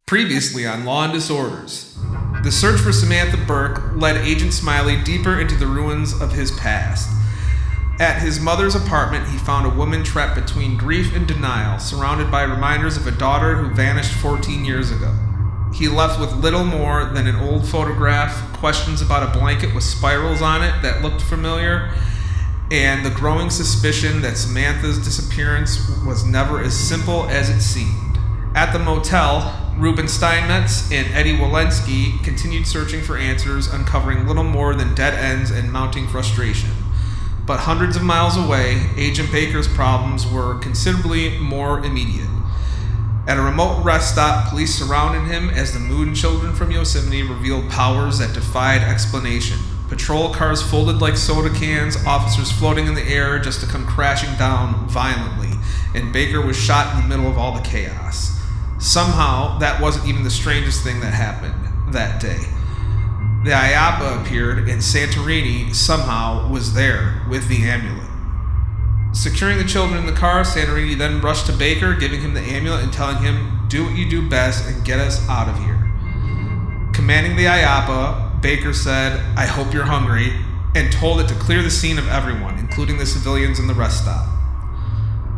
Previously on Law and Disorders. The search for Samantha Burke led Agent Smiley deeper into the ruins of his past. At his mother's apartment, he found a woman trapped between grief and denial, surrounded by reminders of a daughter who vanished 14 years ago. He left with little more than an old photograph, questions about a blanket with spirals on it that looked familiar, and the growing suspicion that Samantha's disappearance was never as simple as it seemed. At the motel, Ruben Steinmetz and Eddie Walenski continued searching for answers, uncovering little more than dead ends and mounting frustration. But hundreds of miles away, Agent Baker's problems were considerably more immediate. At a remote rest stop, police surrounded him as the Moon Children from Yosemite revealed powers that defied explanation. Patrol cars folded like soda cans, officers floating in the air just to come crashing down violently, and Baker was shot in the middle of all the chaos. Somehow, that wasn't even the strangest thing that happened that day. The IAPA appeared, and Santorini somehow was there with the amulet. Securing the children in the car, Santorini then rushed to Baker, giving him the amulet and telling him, "Do what you do best and get us out of here." Commanding the IAPA, Baker said, "I hope you're hungry," and told it to clear the scene of everyone, including the civilians in the rest stop.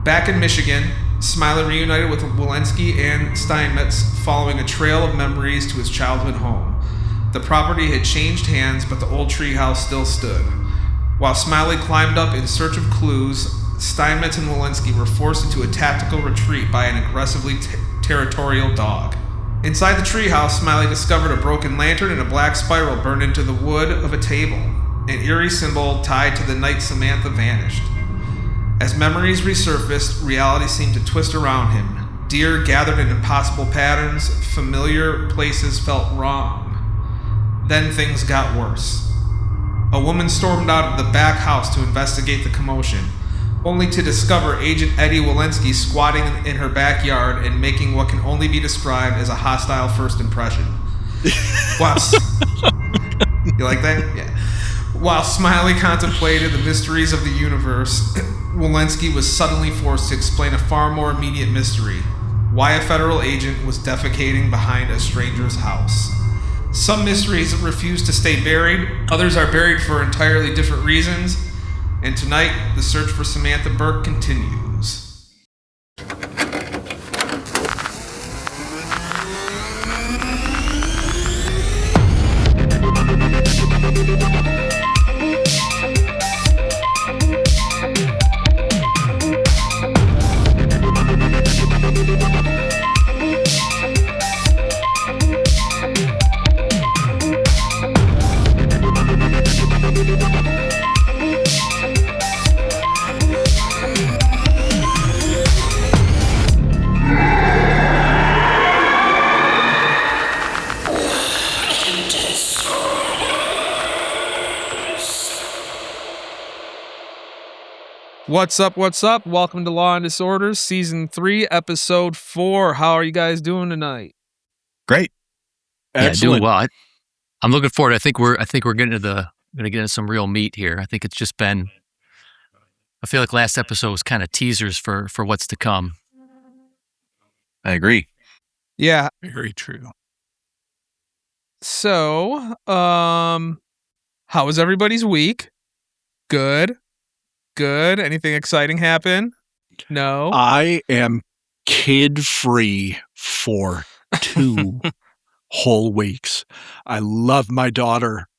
Back in Michigan, Smiley reunited with Walenski and Steinmetz following a trail of memories to his childhood home. The property had changed hands, but the old treehouse still stood. While Smiley climbed up in search of clues, Steinmetz and Walenski were forced into a tactical retreat by an aggressively territorial dog. Inside the treehouse, Smiley discovered a broken lantern and a black spiral burned into the wood of a table, an eerie symbol tied to the night Samantha vanished. As memories resurfaced, reality seemed to twist around him. Deer gathered in impossible patterns, familiar places felt wrong. Then things got worse. A woman stormed out of the back house to investigate the commotion, only to discover Agent Eddie Walenski squatting in her backyard and making what can only be described as a hostile first impression. Wow. You like that? Yeah. While Smiley contemplated the mysteries of the universe, Walenski was suddenly forced to explain a far more immediate mystery: why a federal agent was defecating behind a stranger's house. Some mysteries refuse to stay buried, others are buried for entirely different reasons, and tonight, the search for Samantha Burke continues. What's up? Welcome to Law and Disorders, Season 3, Episode 4. How are you guys doing tonight? Great. Excellent. Yeah, doing well. I'm looking forward. I think we're getting gonna get into some real meat here. I think it's just been, I feel like last episode was kind of teasers for what's to come. I agree. Yeah. Very true. So, how was everybody's week? Good. Anything exciting happen? No. I am kid-free for 2 whole weeks. I love my daughter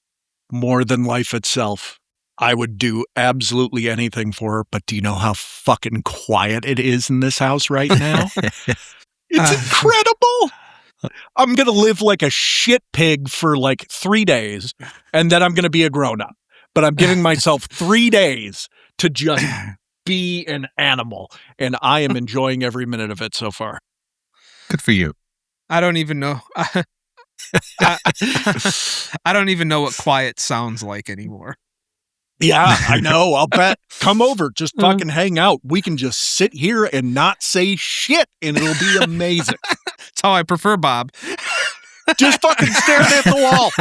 more than life itself. I would do absolutely anything for her, but do you know how fucking quiet it is in this house right now? It's incredible. I'm going to live like a shit pig for like 3 days, and then I'm going to be a grown-up. But I'm giving myself 3 days to just be an animal, and I am enjoying every minute of it so far. Good for you. I don't even know. I don't even know what quiet sounds like anymore. Yeah, I know. I'll bet. Come over. Just fucking hang out. We can just sit here and not say shit, and it'll be amazing. That's how I prefer Bob. Just fucking staring at the wall.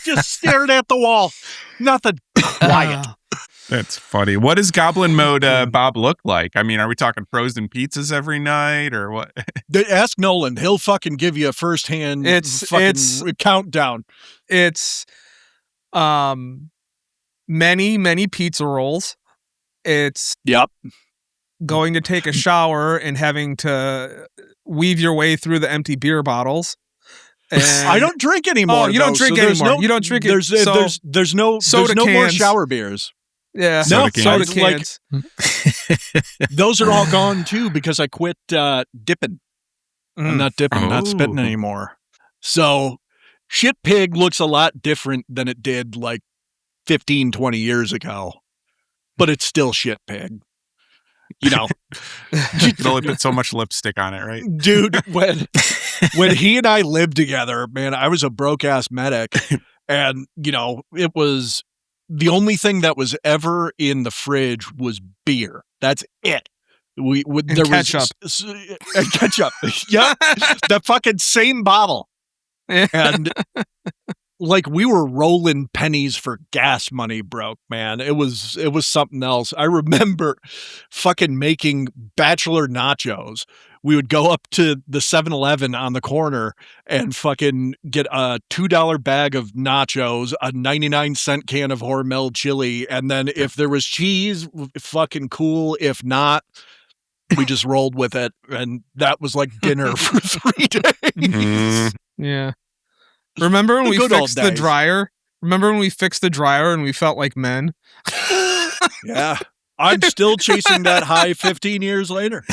Just staring at the wall. Nothing quiet. That's funny. What does Goblin Mode Bob look like? I mean, are we talking frozen pizzas every night or what? Ask Nolan. He'll fucking give you a firsthand countdown. It's many pizza rolls. It's going to take a shower and having to weave your way through the empty beer bottles. And I don't drink anymore. Oh, you don't drink anymore. You don't drink it. There's no more shower beers. Yeah, soda cans. Those are all gone too because I quit dipping. I'm not dipping, not spitting anymore. So Shit Pig looks a lot different than it did like 15, 20 years ago, but it's still Shit Pig. You know, you can only put so much lipstick on it, right? Dude, when he and I lived together, man, I was a broke ass medic, and you know, it was the only thing that was ever in the fridge was beer. That's it. There ketchup. And ketchup. Yeah, the fucking same bottle. And like we were rolling pennies for gas money broke, man. It was something else. I remember fucking making bachelor nachos. We would go up to the 7-Eleven on the corner and fucking get a $2 bag of nachos, a 99-cent can of Hormel chili, and then if there was cheese, fucking cool. If not, we just rolled with it, and that was like dinner for 3 days. Yeah. Remember when we fixed the dryer? Remember when we fixed the dryer and we felt like men? Yeah. I'm still chasing that high 15 years later.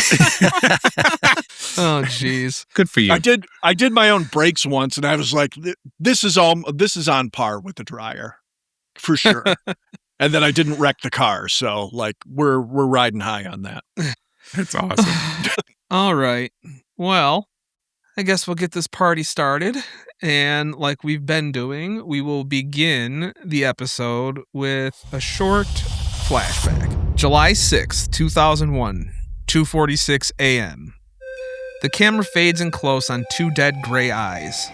Oh, jeez. Good for you. I did my own brakes once, and I was like, this is on par with the dryer, for sure. And then I didn't wreck the car, so like we're riding high on that. That's awesome. All right. Well, I guess we'll get this party started. And like we've been doing, we will begin the episode with a short flashback. July 6th, 2001, 2:46 a.m. The camera fades in close on 2 dead gray eyes.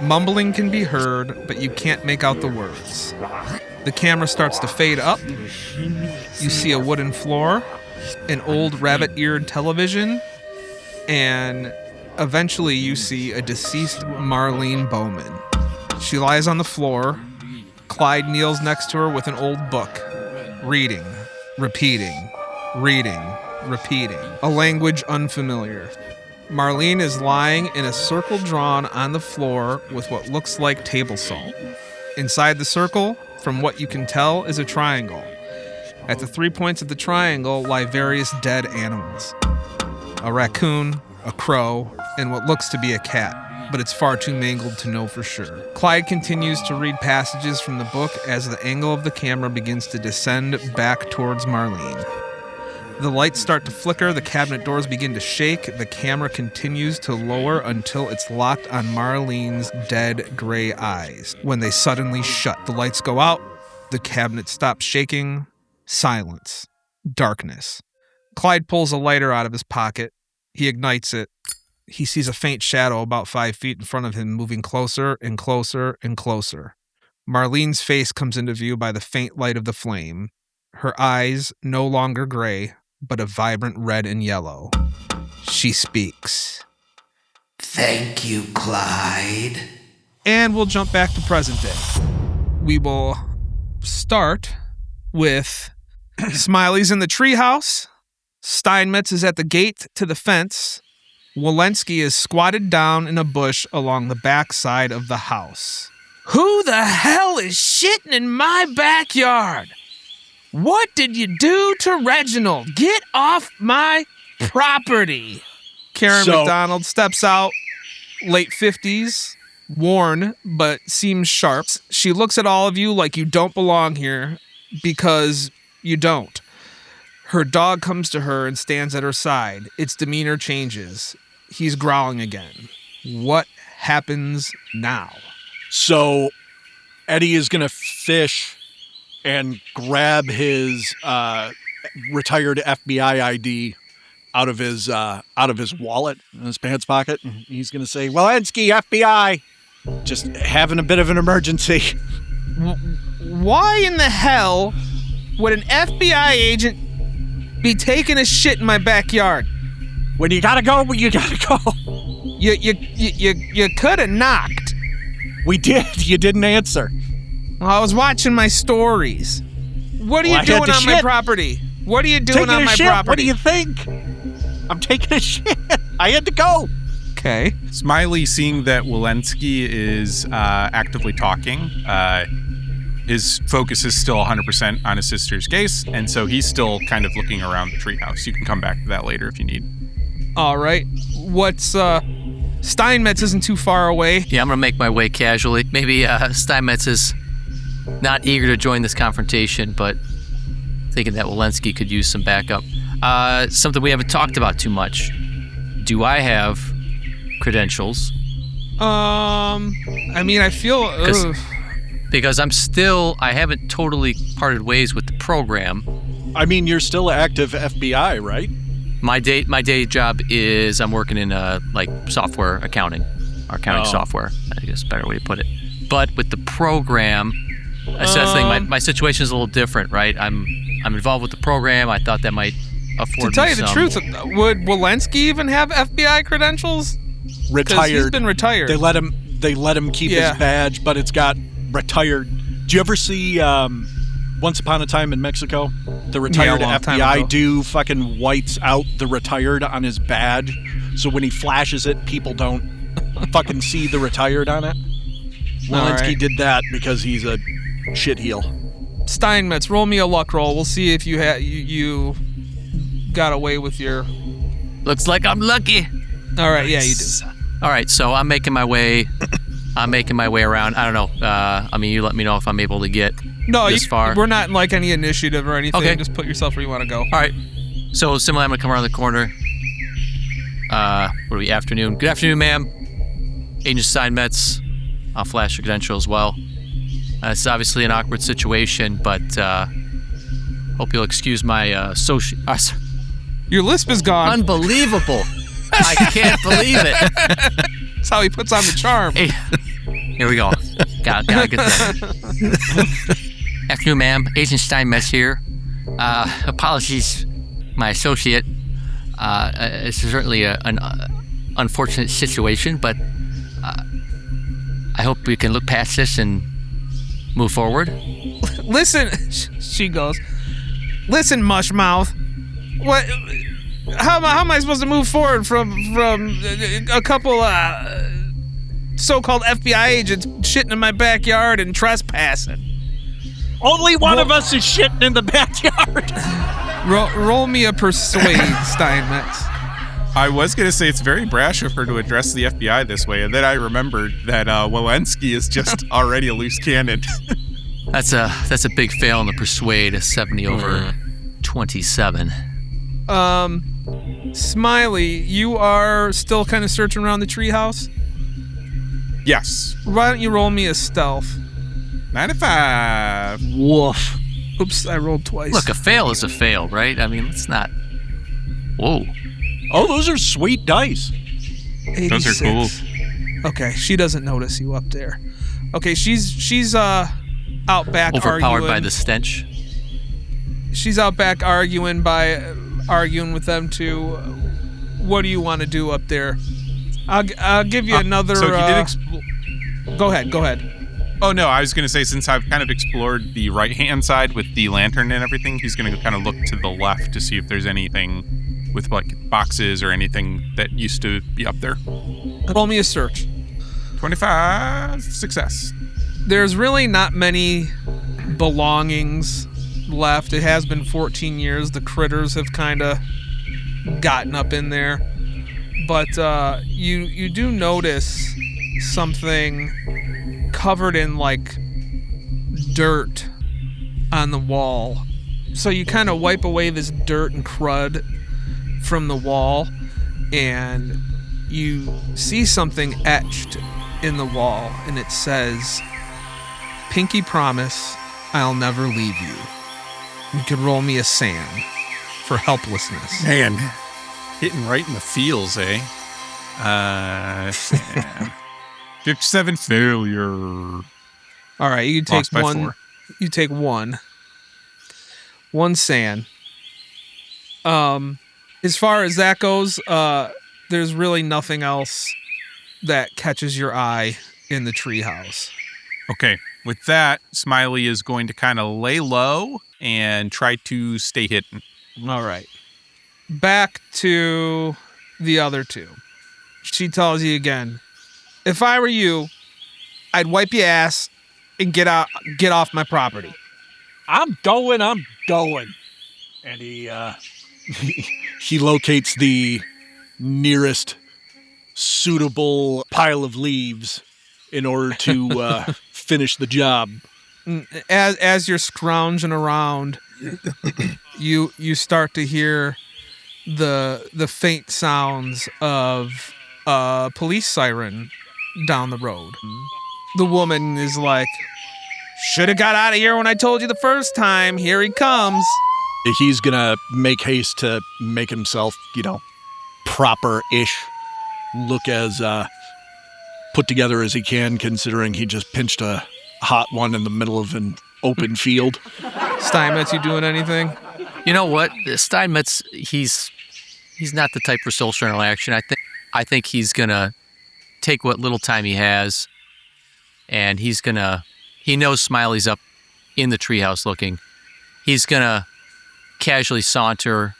Mumbling can be heard, but you can't make out the words. The camera starts to fade up. You see a wooden floor, an old rabbit-eared television, and eventually you see a deceased Marlene Bowman. She lies on the floor. Clyde kneels next to her with an old book, reading, repeating, reading, repeating, a language unfamiliar. Marlene is lying in a circle drawn on the floor with what looks like table salt. Inside the circle, from what you can tell, is a triangle. At the 3 points of the triangle lie various dead animals. A raccoon, a crow, and what looks to be a cat, but it's far too mangled to know for sure. Clyde continues to read passages from the book as the angle of the camera begins to descend back towards Marlene. The lights start to flicker, the cabinet doors begin to shake, the camera continues to lower until it's locked on Marlene's dead gray eyes. When they suddenly shut, the lights go out, the cabinet stops shaking, silence, darkness. Clyde pulls a lighter out of his pocket. He ignites it. He sees a faint shadow about 5 feet in front of him moving closer and closer and closer. Marlene's face comes into view by the faint light of the flame. Her eyes, no longer gray, but a vibrant red and yellow. She speaks. Thank you, Clyde. And we'll jump back to present day. We will start with Smiley's in the treehouse. Steinmetz is at the gate to the fence. Walenski is squatted down in a bush along the back side of the house. Who the hell is shitting in my backyard? What did you do to Reginald? Get off my property. Karen McDonald steps out, late 50s, worn, but seems sharp. She looks at all of you like you don't belong here because you don't. Her dog comes to her and stands at her side. Its demeanor changes. He's growling again. What happens now? So Eddie is going to fish and grab his retired FBI ID out of his wallet in his pants pocket. And he's going to say, Walenski, FBI, just having a bit of an emergency. Why in the hell would an FBI agent be taking a shit in my backyard? When you gotta go, you gotta go. You could have knocked. We did. You didn't answer. Well, I was watching my stories. What are you doing on my property? What are you doing on my property? What do you think? I'm taking a shit. I had to go. Okay. Smiley, seeing that Walenski is actively talking, his focus is still 100% on his sister's case, and so he's still kind of looking around the treehouse. You can come back to that later if you need. All right. What's Steinmetz isn't too far away. Yeah, I'm gonna make my way casually. Maybe Steinmetz is not eager to join this confrontation, but thinking that Walenski could use some backup. Something we haven't talked about too much. Do I have credentials? I mean, I feel because I haven't totally parted ways with the program. I mean, you're still active FBI, right? My day job is I'm working in like software accounting, or accounting software. I guess a better way to put it. But with the program, that's the thing. My situation is a little different, right? I'm involved with the program. I thought that might afford me some. To tell you the truth, would Walenski even have FBI credentials? Retired. He's been retired. They let him keep his badge, but it's got retired. Do you ever see Once Upon a Time in Mexico? The retired FBI dude fucking whites out the retired on his badge, so when he flashes it, people don't fucking see the retired on it. Walenski did that because he's a shitheel. Steinmetz, roll me a luck roll. We'll see if you got away with your... Looks like I'm lucky. All right, yeah, you do. All right, so I'm making my way around. I don't know. I mean, you let me know if I'm able to get this far. We're not in like any initiative or anything. Okay. Just put yourself where you want to go. All right. So similarly, I'm gonna come around the corner. What are we? Afternoon. Good afternoon, ma'am. Agent Steinmetz. I'll flash your credential as well. It's obviously an awkward situation, but hope you'll excuse my social. Your lisp is gone. Unbelievable. I can't believe it. That's how he puts on the charm. Hey, here we go. Gotta get that. Afternoon, ma'am. Agent Steinmetz here. Apologies, my associate. It's certainly an unfortunate situation, but I hope we can look past this and move forward. Listen, she goes. Listen, Mushmouth. What? How am I supposed to move forward from a couple so-called FBI agents shitting in my backyard and trespassing? Only one of us is shitting in the backyard. Roll me a persuade, Steinmetz. I was going to say it's very brash of her to address the FBI this way, and then I remembered that Walenski is just already a loose cannon. That's a big fail on the persuade, a 70 over 27. Smiley, you are still kind of searching around the treehouse? Yes. Why don't you roll me a stealth? 95. Woof. Oops, I rolled twice. Look, a fail is a fail, right? I mean, let's not... Whoa. Oh, those are sweet dice. 86. Those are cool. Okay, she doesn't notice you up there. Okay, she's out back overpowered arguing. by the stench. She's out back arguing with them too. What do you want to do up there? I'll give you another. So you did Go ahead. Oh no, I was going to say, since I've kind of explored the right-hand side with the lantern and everything, he's going to kind of look to the left to see if there's anything with like boxes or anything that used to be up there. Roll me a search. 25 success. There's really not many belongings left. It has been 14 years. The critters have kind of gotten up in there. But you do notice something covered in like dirt on the wall. So you kind of wipe away this dirt and crud from the wall, and you see something etched in the wall, and it says, "Pinky promise, I'll never leave you." You could roll me a Sam for helplessness. Man, hitting right in the feels, eh? Sam. 57 failure. All right, you take Lost by one. 4. You take one. one sand. As far as that goes, there's really nothing else that catches your eye in the treehouse. Okay. With that, Smiley is going to kind of lay low and try to stay hidden. All right. Back to the other two. She tells you again, if I were you, I'd wipe your ass and get off my property. I'm going. And he locates the nearest suitable pile of leaves in order to finish the job. As you're scrounging around, you start to hear the faint sounds of a police siren down the road. The woman is like, should have got out of here when I told you the first time. Here he comes. He's going to make haste to make himself, proper-ish, look as put together as he can, considering he just pinched a hot one in the middle of an open field. Steinmetz, you doing anything? You know what? Steinmetz, he's not the type for social interaction. I think he's going to take what little time he has, and he knows Smiley's up in the treehouse looking. He's going to casually saunter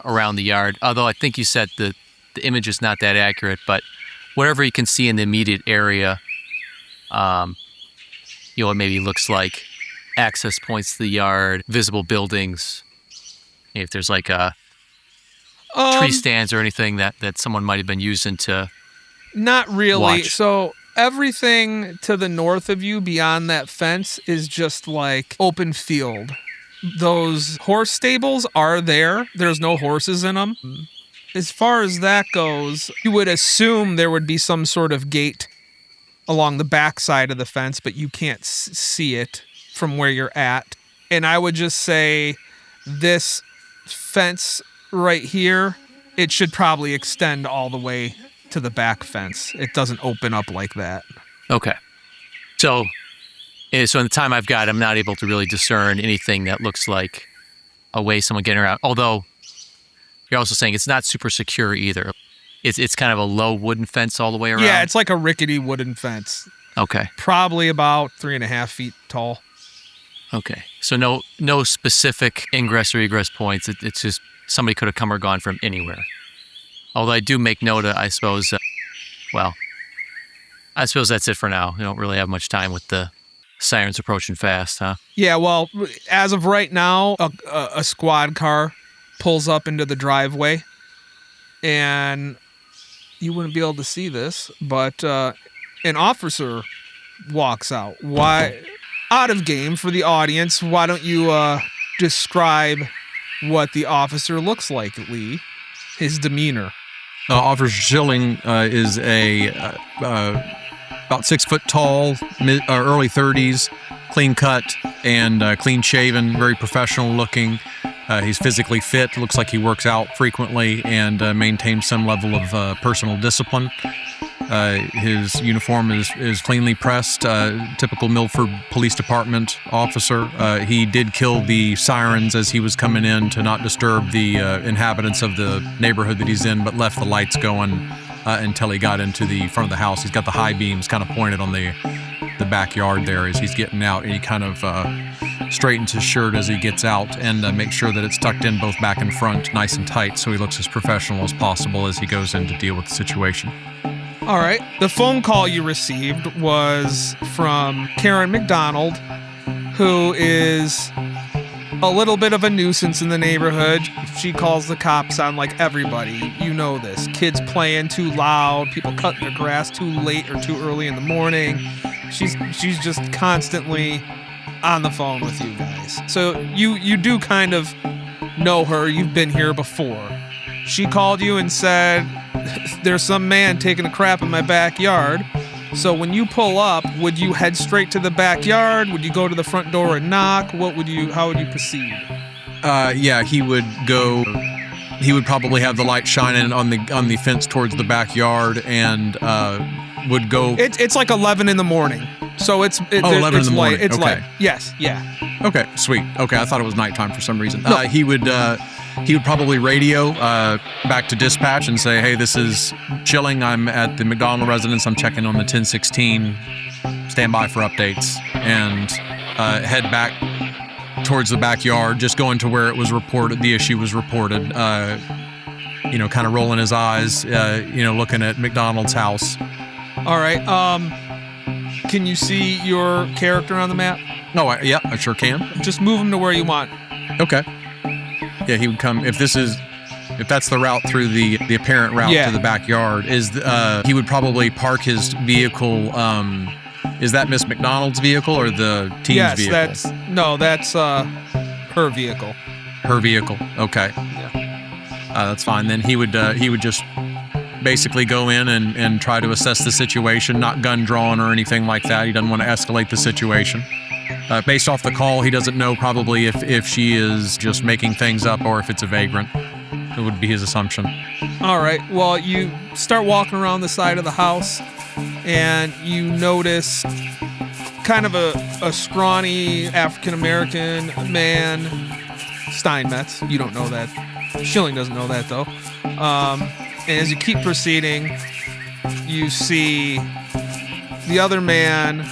around the yard, although I think you said the image is not that accurate, but whatever he can see in the immediate area, it maybe looks like access points to the yard, visible buildings, if there's like a tree stands or anything that someone might have been using to not really watch. So everything to the north of you beyond that fence is just like open field. Those horse stables are there. There's no horses in them. As far as that goes, you would assume there would be some sort of gate along the back side of the fence, but you can't see it from where you're at. And I would just say this fence right here, it should probably extend all the way to the back fence. It doesn't open up like that. Okay. So in the time I've got, I'm not able to really discern anything that looks like a way someone getting around. Although you're also saying it's not super secure either. It's kind of a low wooden fence all the way around. Yeah, it's like a rickety wooden fence. Okay. Probably about 3.5 feet tall. Okay. So no specific ingress or egress points. It's just somebody could have come or gone from anywhere. Although I do make note of, I suppose, I suppose that's it for now. We don't really have much time with the sirens approaching fast, huh? Yeah, well, as of right now, a squad car pulls up into the driveway, and you wouldn't be able to see this, but an officer walks out. Why? Out of game for the audience, why don't you describe what the officer looks like, Lee? His demeanor. Officer Schilling is about 6 foot tall, early 30s, clean cut and clean shaven, very professional looking. He's physically fit, looks like he works out frequently and maintains some level of personal discipline. His uniform is cleanly pressed, typical Milford Police Department officer. He did kill the sirens as he was coming in to not disturb the inhabitants of the neighborhood that he's in, but left the lights going until he got into the front of the house. He's got the high beams kind of pointed on the backyard there as he's getting out, and he kind of straightens his shirt as he gets out and makes sure that it's tucked in both back and front nice and tight so he looks as professional as possible as he goes in to deal with the situation. All right. The phone call you received was from Karen McDonald, who is a little bit of a nuisance in the neighborhood. She calls the cops on like everybody. You know this. Kids playing too loud, people cutting their grass too late or too early in the morning. She's just constantly on the phone with you guys. So you do kind of know her. You've been here before. She called you and said, there's some man taking a crap in my backyard. So when you pull up, would you head straight to the backyard? Would you go to the front door and knock? How would you proceed? Yeah, he would go. He would probably have the light shining on the fence towards the backyard and would go. It's like 11 in the morning. So it's 11 in the morning. It's okay. light. Yes, yeah. Okay, sweet. Okay, I thought it was nighttime for some reason. He would probably radio back to dispatch and say, "Hey, this is Chilling. I'm at the McDonald residence. I'm checking on the 1016. Stand by for updates." And head back towards the backyard, just going to where it was reported. The issue was reported. Kind of rolling his eyes. Looking at McDonald's house. All right. Can you see your character on the map? Oh, I sure can. Just move him to where you want. Okay. Yeah, he would come if that's the route through the apparent route to the backyard. He would probably park his vehicle. Is that Miss McDonald's vehicle or the teen's vehicle? Yes, that's her vehicle. Her vehicle. Okay. Yeah. That's fine. Then he would just basically go in and try to assess the situation, not gun drawn or anything like that. He doesn't want to escalate the situation. Based off the call, he doesn't know probably if she is just making things up or if it's a vagrant. It would be his assumption. All right. Well, you start walking around the side of the house, and you notice kind of a scrawny African-American man, Steinmetz. You don't know that. Schilling doesn't know that, though. And as you keep proceeding, you see the other man,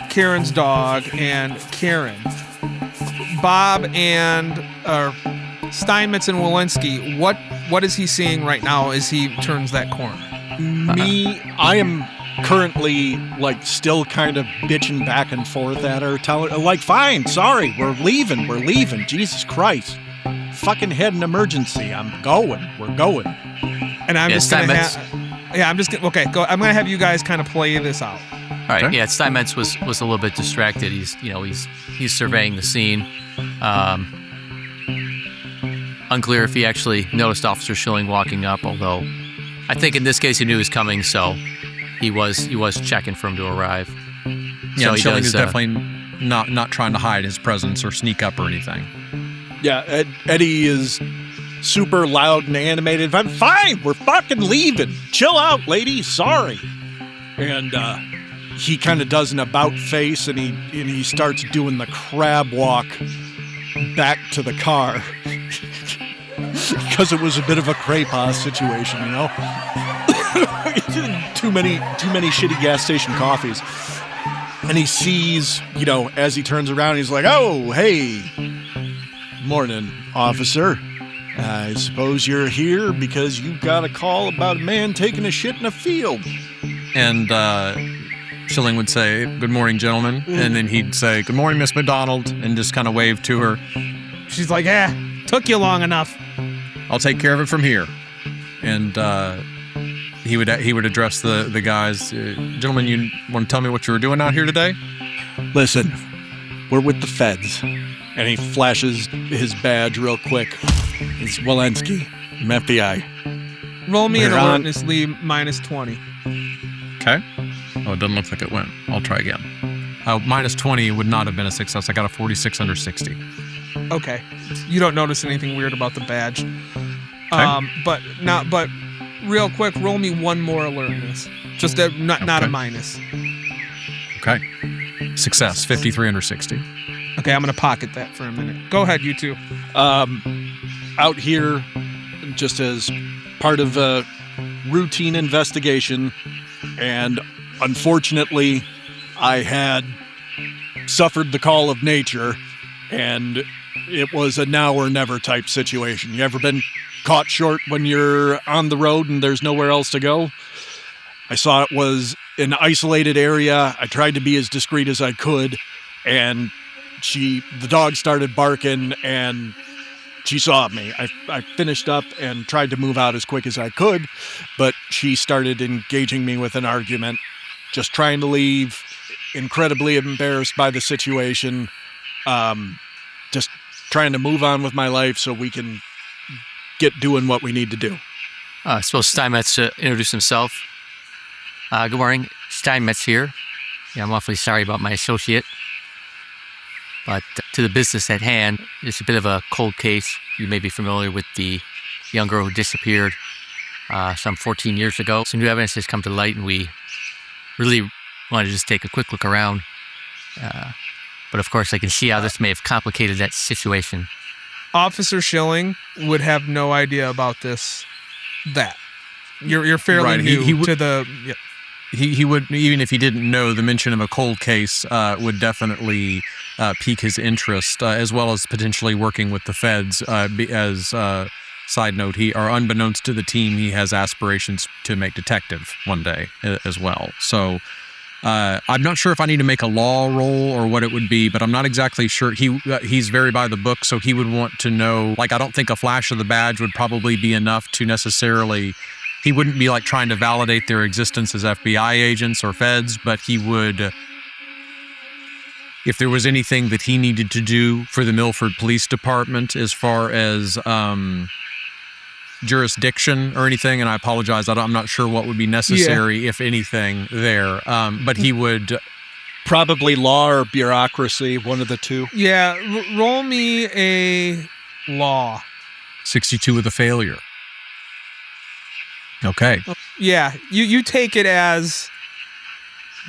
Karen's dog, and Karen. Bob and Steinmetz and Walenski, what is he seeing right now as he turns that corner? Me, I am currently still kind of bitching back and forth at her, telling her fine, sorry, we're leaving, Jesus Christ. Fucking had an emergency. We're going. And I'm just gonna okay, go. I'm gonna have you guys kind of play this out. All right. Okay. Yeah, Steinmetz was a little bit distracted. He's surveying the scene. Unclear if he actually noticed Officer Schilling walking up, although I think in this case he knew he was coming, so he was checking for him to arrive. Yeah, so Schilling is definitely not trying to hide his presence or sneak up or anything. Yeah, Eddie is super loud and animated. I'm fine. We're fucking leaving. Chill out, lady. Sorry. And he kind of does an about face, and he starts doing the crab walk back to the car because it was a bit of a crepas situation, you know. too many shitty gas station coffees, and he sees, as he turns around, he's like, "Oh, hey, morning, officer. I suppose you're here because you got a call about a man taking a shit in a field." And Schilling would say, "Good morning, gentlemen." And then he'd say, "Good morning, Miss McDonald," and just kind of wave to her. She's like, took you long enough. I'll take care of it from here. And he would address the guys. "Gentlemen, you want to tell me what you were doing out here today?" "Listen, we're with the feds." And he flashes his badge real quick. It's Walenski, I'm FBI. Roll me an alertness lead -20. Okay. Oh, it doesn't look like it went. I'll try again. -20 would not have been a success. I got a 46 under 60. Okay. You don't notice anything weird about the badge. Okay. But real quick, roll me one more alertness. Just not a minus. Okay. Success, 53 under 60. Okay, I'm going to pocket that for a minute. Go ahead, you two. Out here, just as part of a routine investigation, and unfortunately, I had suffered the call of nature, and it was a now or never type situation. You ever been caught short when you're on the road and there's nowhere else to go? I saw it was an isolated area. I tried to be as discreet as I could, and the dog started barking, and she saw me. I finished up and tried to move out as quick as I could, but she started engaging me with an argument, just trying to leave, incredibly embarrassed by the situation, just trying to move on with my life so we can get doing what we need to do. I suppose Steinmetz to introduce himself. Good morning, Steinmetz here. Yeah, I'm awfully sorry about my associate. But to the business at hand, it's a bit of a cold case. You may be familiar with the young girl who disappeared some 14 years ago. Some new evidence has come to light, and we really want to just take a quick look around. But of course, I can see how this may have complicated that situation. Officer Schilling would have no idea about this. You're fairly Right, new to the. Yeah. He would, even if he didn't know, the mention of a cold case would definitely pique his interest, as well as potentially working with the feds. Side note, unbeknownst to the team, he has aspirations to make detective one day as well. So I'm not sure if I need to make a law roll or what it would be, but I'm not exactly sure. He's very by the book, so he would want to know. Like, I don't think a flash of the badge would probably be enough to necessarily. He wouldn't be like trying to validate their existence as FBI agents or feds, but he would, if there was anything that he needed to do for the Milford Police Department as far as jurisdiction or anything, and I apologize, I'm not sure what would be necessary, if anything, there. But he would... Probably law or bureaucracy, one of the two. Yeah, roll me a law. 62 with a failure. Okay. Yeah, you take it as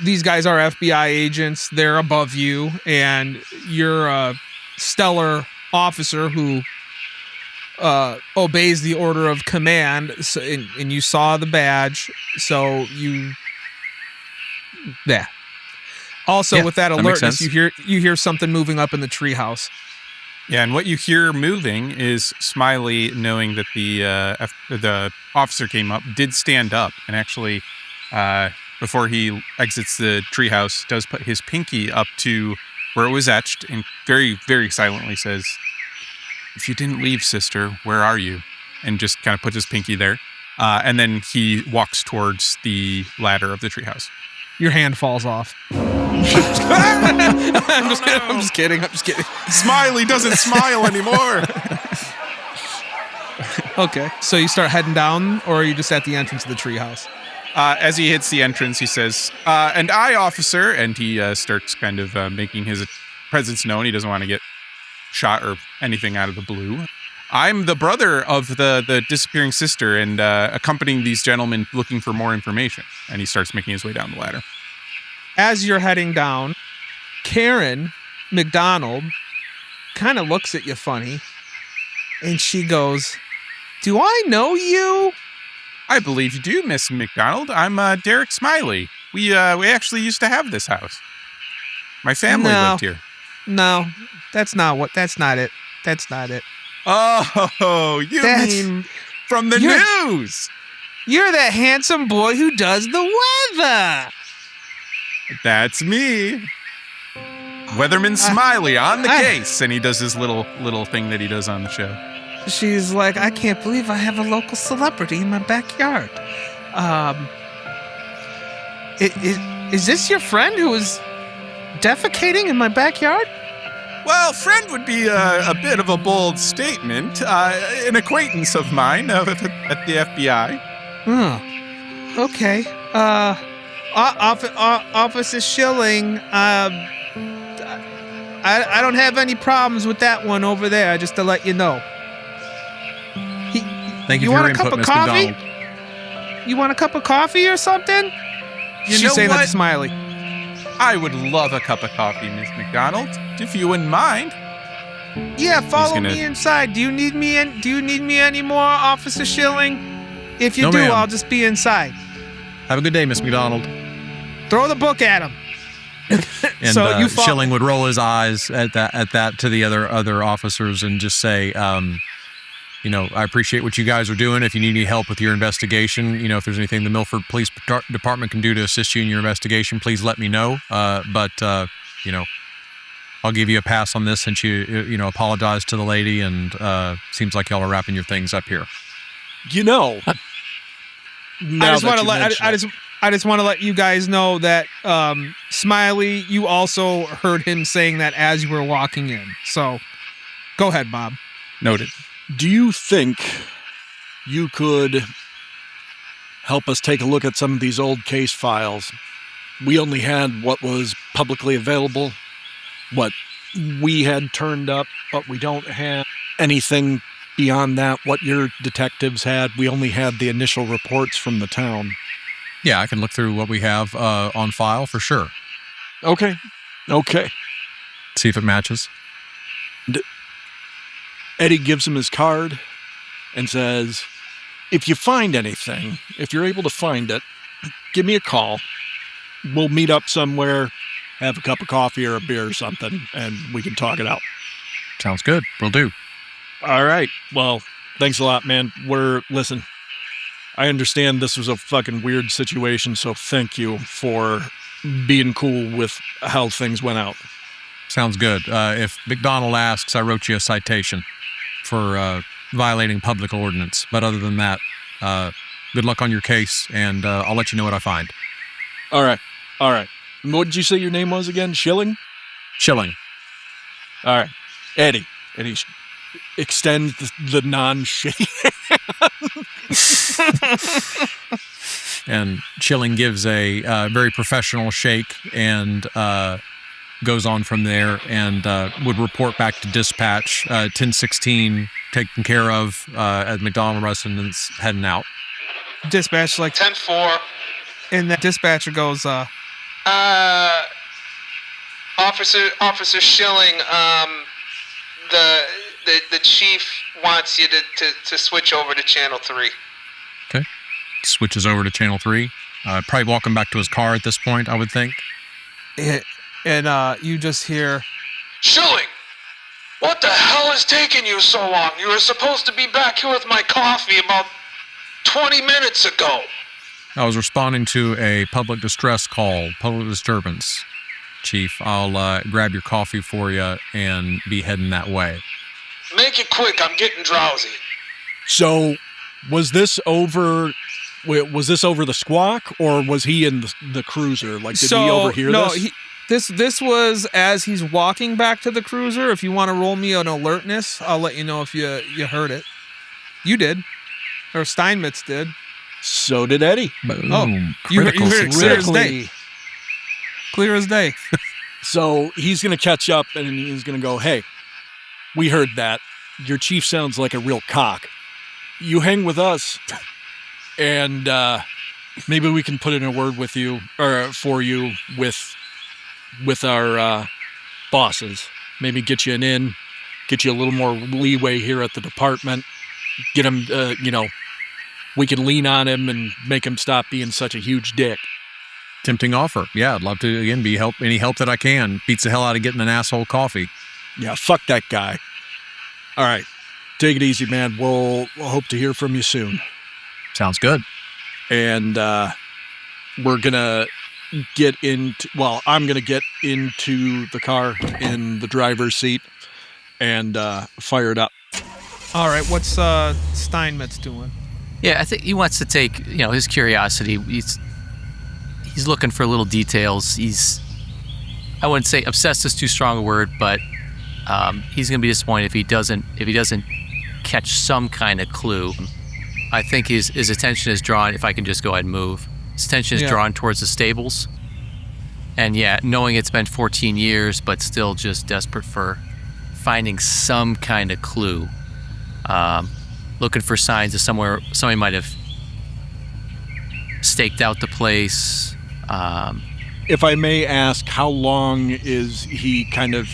these guys are FBI agents, they're above you, and you're a stellar officer who obeys the order of command, and you saw the badge, so you... Yeah. Also, with that alertness, you hear something moving up in the treehouse. Yeah, and what you hear moving is Smiley, knowing that the officer came up, did stand up, and actually, before he exits the treehouse, does put his pinky up to where it was etched, and very, very silently says, "If you didn't leave, sister, where are you?" And just kind of puts his pinky there, and then he walks towards the ladder of the treehouse. Your hand falls off. I'm just kidding. Smiley doesn't smile anymore. Okay. So you start heading down, or are you just at the entrance of the treehouse? As he hits the entrance, he says, "And I, officer," and he starts kind of making his presence known. He doesn't want to get shot or anything out of the blue. "I'm the brother of the disappearing sister and accompanying these gentlemen looking for more information." And he starts making his way down the ladder. As you're heading down, Karen McDonald kind of looks at you funny, and she goes, "Do I know you?" "I believe you do, Miss McDonald. I'm Derek Smiley. We actually used to have this house. My family lived here." No, that's not it. Oh, you mean from the news? You're the handsome boy who does the weather. That's me. Weatherman Smiley on the case. And he does his little thing that he does on the show. She's like, "I can't believe I have a local celebrity in my backyard. Is this your friend who is defecating in my backyard?" "Well, friend would be a bit of a bold statement. An acquaintance of mine at the FBI. Oh, okay. Officer Schilling, I don't have any problems with that one over there, just to let you know. Thank you for your input, input, Miss coffee? McDonald. You want a cup of coffee or something? She's saying that to Smiley. I would love a cup of coffee, Miss McDonald, if you wouldn't mind." Yeah, follow me inside. Do you need me anymore, Officer Schilling? If you No, do, ma'am. I'll just be inside. Have a good day, Miss McDonald. Throw the book at him. And So you Schilling would roll his eyes at that to the other officers and just say, "I appreciate what you guys are doing. If you need any help with your investigation, if there's anything the Milford Police Department can do to assist you in your investigation, please let me know. But I'll give you a pass on this since you apologize to the lady, and seems like y'all are wrapping your things up here." I just want to let you guys know that Smiley, you also heard him saying that as you were walking in. So go ahead, Bob. Noted. Do you think you could help us take a look at some of these old case files? We only had what was publicly available, what we had turned up, but we don't have anything beyond that. What your detectives had, we only had the initial reports from the town. Yeah, I can look through what we have on file for sure. Okay. See if it matches. Eddie gives him his card and says, if you find anything, if you're able to find it, give me a call. We'll meet up somewhere, have a cup of coffee or a beer or something, and we can talk it out. Sounds good. Will do. All right. Well, thanks a lot, man. Listen, I understand this was a fucking weird situation, so thank you for being cool with how things went out. Sounds good. If McDonald asks, I wrote you a citation for violating public ordinance. But other than that, good luck on your case, and I'll let you know what I find. All right. What did you say your name was again? Schilling? Chilling. All right. Eddie. Eddie extends the non-shitty And Chilling gives a very professional shake and goes on from there and would report back to dispatch. 1016 taken care of as McDonald residents heading out. Dispatch like 10-4. and the dispatcher goes, Officer Schilling, the chief wants you to switch over to Channel 3. Okay. Switches over to Channel 3. Probably walking back to his car at this point, I would think. and you just hear, Schilling, what the hell is taking you so long? You were supposed to be back here with my coffee about 20 minutes ago. I was responding to a public distress call, public disturbance. Chief, I'll grab your coffee for you and be heading that way. Make it quick, I'm getting drowsy. So, was this over the squawk, or was he in the cruiser? Like, did we overhear this? This was as he's walking back to the cruiser. If you want to roll me an alertness, I'll let you know if you heard it. You did. Or Steinmetz did. So did Eddie. Boom. Oh, you heard it clear as day. Clear as day. So he's going to catch up and he's going to go, hey, we heard that. Your chief sounds like a real cock. You hang with us and maybe we can put in a word with you or for you with our bosses. Maybe get you get you a little more leeway here at the department. Get him, we can lean on him and make him stop being such a huge dick. Tempting offer. Yeah, I'd love to, again, be any help that I can. Beats the hell out of getting an asshole coffee. Yeah, fuck that guy. All right. Take it easy, man. We'll hope to hear from you soon. Sounds good. And we're going to I'm going to get into the car in the driver's seat and fire it up. All right, what's Steinmetz doing? Yeah, I think he wants to take, his curiosity. He's looking for little details. I wouldn't say obsessed is too strong a word, but he's going to be disappointed if he doesn't catch some kind of clue. I think his attention is drawn, if I can just go ahead and move, his attention is drawn towards the stables. And yeah, knowing it's been 14 years, but still just desperate for finding some kind of clue. Looking for signs of somewhere somebody might have staked out the place. If I may ask, how long is he kind of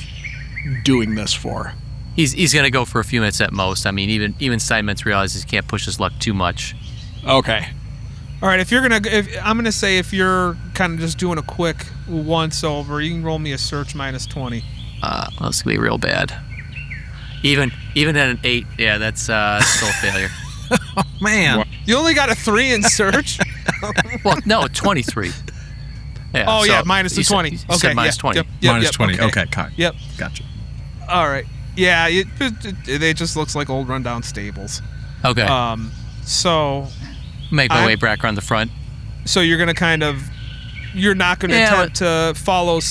doing this for? He's going to go for a few minutes at most. I mean, even Steinmetz realizes he can't push his luck too much. Okay. All right, I'm gonna say if you're kind of just doing a quick once over, you can roll me a search minus 20. Well, it's gonna be real bad. Even at an 8, yeah, that's still a failure. Oh, man. You only got a 3 in search? Well, no, 23. Yeah, oh, yeah, minus the 20. You said minus 20. Yep, minus 20. Okay, Yep. Gotcha. All right. Yeah, it just looks like old rundown stables. Okay. So... Make my way back around the front. So you're going to you're not going to attempt to follow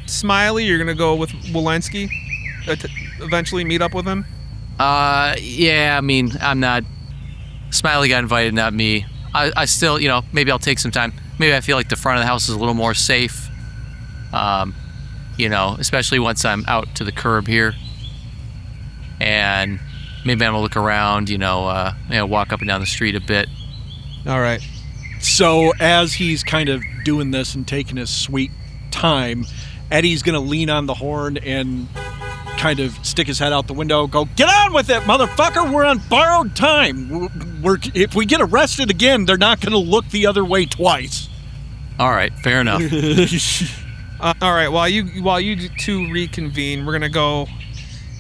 Smiley? You're going to go with Walenski? Eventually meet up with him? Yeah, I mean, I'm not... Smiley got invited, not me. I still, maybe I'll take some time. Maybe I feel like the front of the house is a little more safe. Especially once I'm out to the curb here. And maybe I'm going to look around, walk up and down the street a bit. All right. So as he's kind of doing this and taking his sweet time, Eddie's going to lean on the horn and kind of stick his head out the window, go, "Get on with it, motherfucker! We're on borrowed time. If we get arrested again, they're not going to look the other way twice." All right, fair enough. All right, while you two reconvene, we're gonna go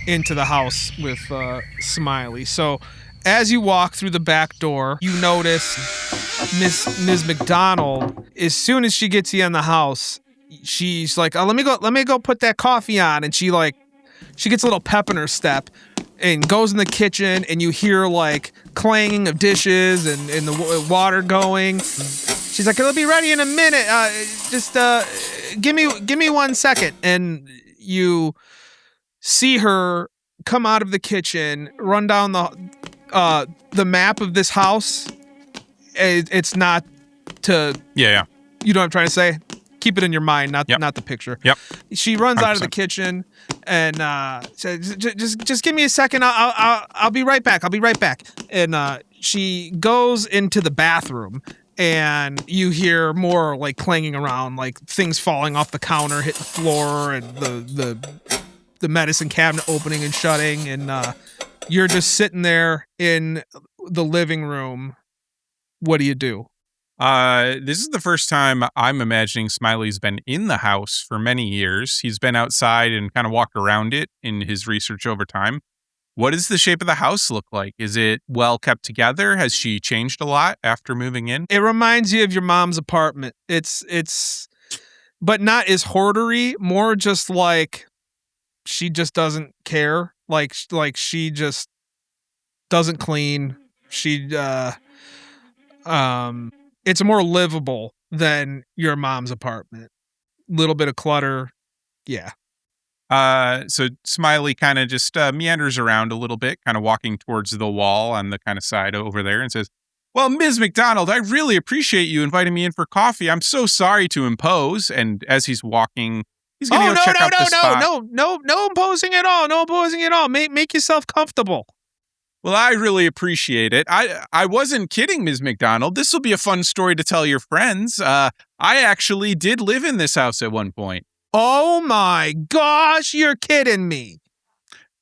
into the house with Smiley. So, as you walk through the back door, you notice Ms. McDonald. As soon as she gets you in the house, she's like, "Oh, let me go put that coffee on," and she gets a little pep in her step and goes in the kitchen, and you hear like clanging of dishes and the water going. She's like, "It'll be ready in a minute. Just give me 1 second." And you see her come out of the kitchen, run down the map of this house. It's not to Yeah. You know what I'm trying to say? Keep it in your mind, not the picture. Yep. She runs 100%. out of the kitchen and says, "Just give me a second. I'll be right back. I'll be right back." And she goes into the bathroom. And you hear more like clanging around, like things falling off the counter, hitting the floor, and the medicine cabinet opening and shutting. And you're just sitting there in the living room. What do you do? This is the first time I'm imagining Smiley's been in the house for many years. He's been outside and kind of walked around it in his research over time. What does the shape of the house look like? Is it well kept together? Has she changed a lot after moving in? It reminds you of your mom's apartment. It's, but not as hoardery. More just like she just doesn't care. Like she just doesn't clean. It's more livable than your mom's apartment. Little bit of clutter. Yeah. So Smiley kind of just meanders around a little bit, kind of walking towards the wall on the kind of side over there and says, "Well, Ms. McDonald, I really appreciate you inviting me in for coffee. I'm so sorry to impose." And as he's walking, he's going to go check out the spot. No imposing at all. No imposing at all. Make yourself comfortable. Well, I really appreciate it. I wasn't kidding, Ms. McDonald. This will be a fun story to tell your friends. I actually did live in this house at one point. Oh my gosh, you're kidding me.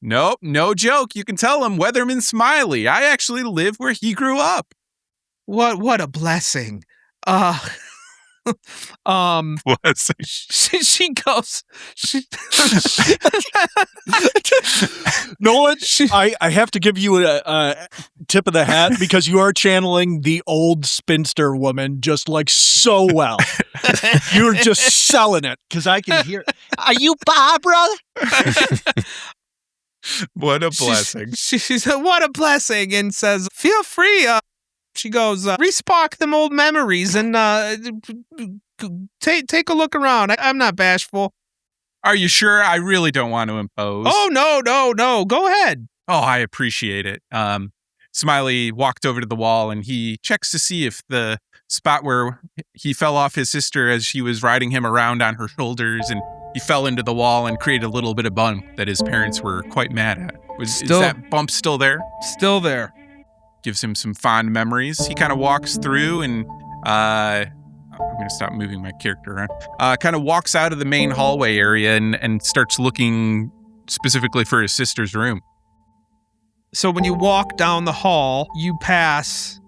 Nope, no joke. You can tell him Weatherman Smiley. I actually live where he grew up. What a blessing. Blessing. She goes. Nolan, I have to give you a tip of the hat because you are channeling the old spinster woman just like so well. You're just selling it because I can hear. Are you Barbara? What a blessing. She said, "What a blessing," and says, "Feel free." She goes, "Respark them old memories and take a look around. I'm not bashful." Are you sure? I really don't want to impose. Oh, no. Go ahead. Oh, I appreciate it. Smiley walked over to the wall and he checks to see if the spot where he fell off his sister as she was riding him around on her shoulders and he fell into the wall and created a little bit of bump that his parents were quite mad at. Is that bump still there? Still there. Gives him some fond memories. He kind of walks through and I'm going to stop moving my character around. Kind of walks out of the main hallway area and starts looking specifically for his sister's room. So when you walk down the hall, you pass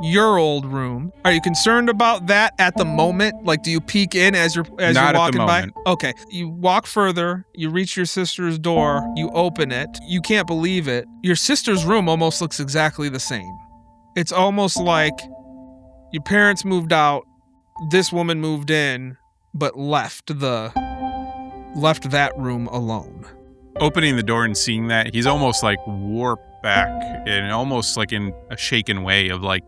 your old room. Are you concerned about that at the moment? Like, do you peek in as you're walking at the by? moment. Okay. You walk further, you reach your sister's door, you open it. You can't believe it. Your sister's room almost looks exactly the same. It's almost like your parents moved out, this woman moved in, but left that room alone. Opening the door and seeing that, he's almost like warped back and almost like in a shaken way of like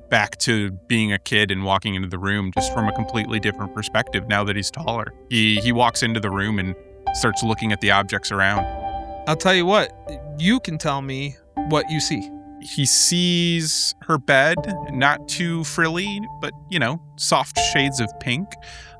back to being a kid and walking into the room just from a completely different perspective now that he's taller. He walks into the room and starts looking at the objects around. I'll tell you what, you can tell me what you see. He sees her bed, not too frilly, but, soft shades of pink.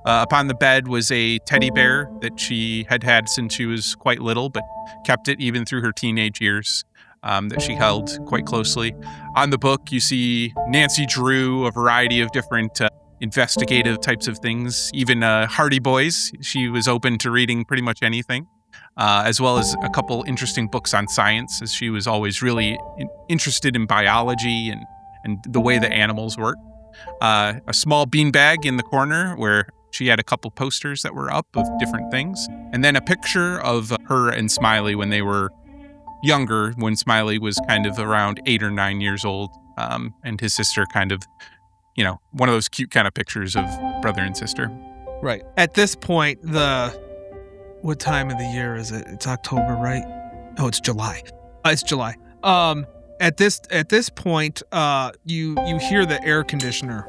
Upon the bed was a teddy bear that she had had since she was quite little, but kept it even through her teenage years, that she held quite closely. On the book, you see Nancy Drew, a variety of different, investigative types of things, even Hardy Boys. She was open to reading pretty much anything, as well as a couple interesting books on science, as she was always really interested in biology and the way the animals work. A small beanbag in the corner where she had a couple posters that were up of different things. And then a picture of her and Smiley when they were younger, when Smiley was kind of around 8 or 9 years old, and his sister kind of, one of those cute kind of pictures of brother and sister. Right. At this point, what time of the year is it? It's October, right? Oh, it's July. It's July. At this point, you hear the air conditioner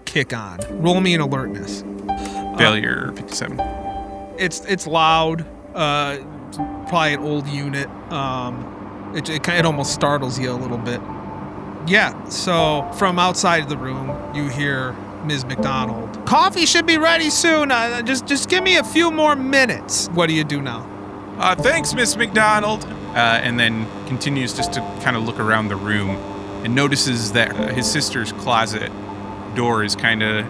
kick on. Roll me an alertness. Failure 57. It's loud. Probably an old unit. It almost startles you a little bit. Yeah. So from outside the room, you hear Ms. McDonald. Coffee should be ready soon. Just give me a few more minutes. What do you do now? Thanks, Miss McDonald. And then continues just to kind of look around the room and notices that his sister's closet door is kind of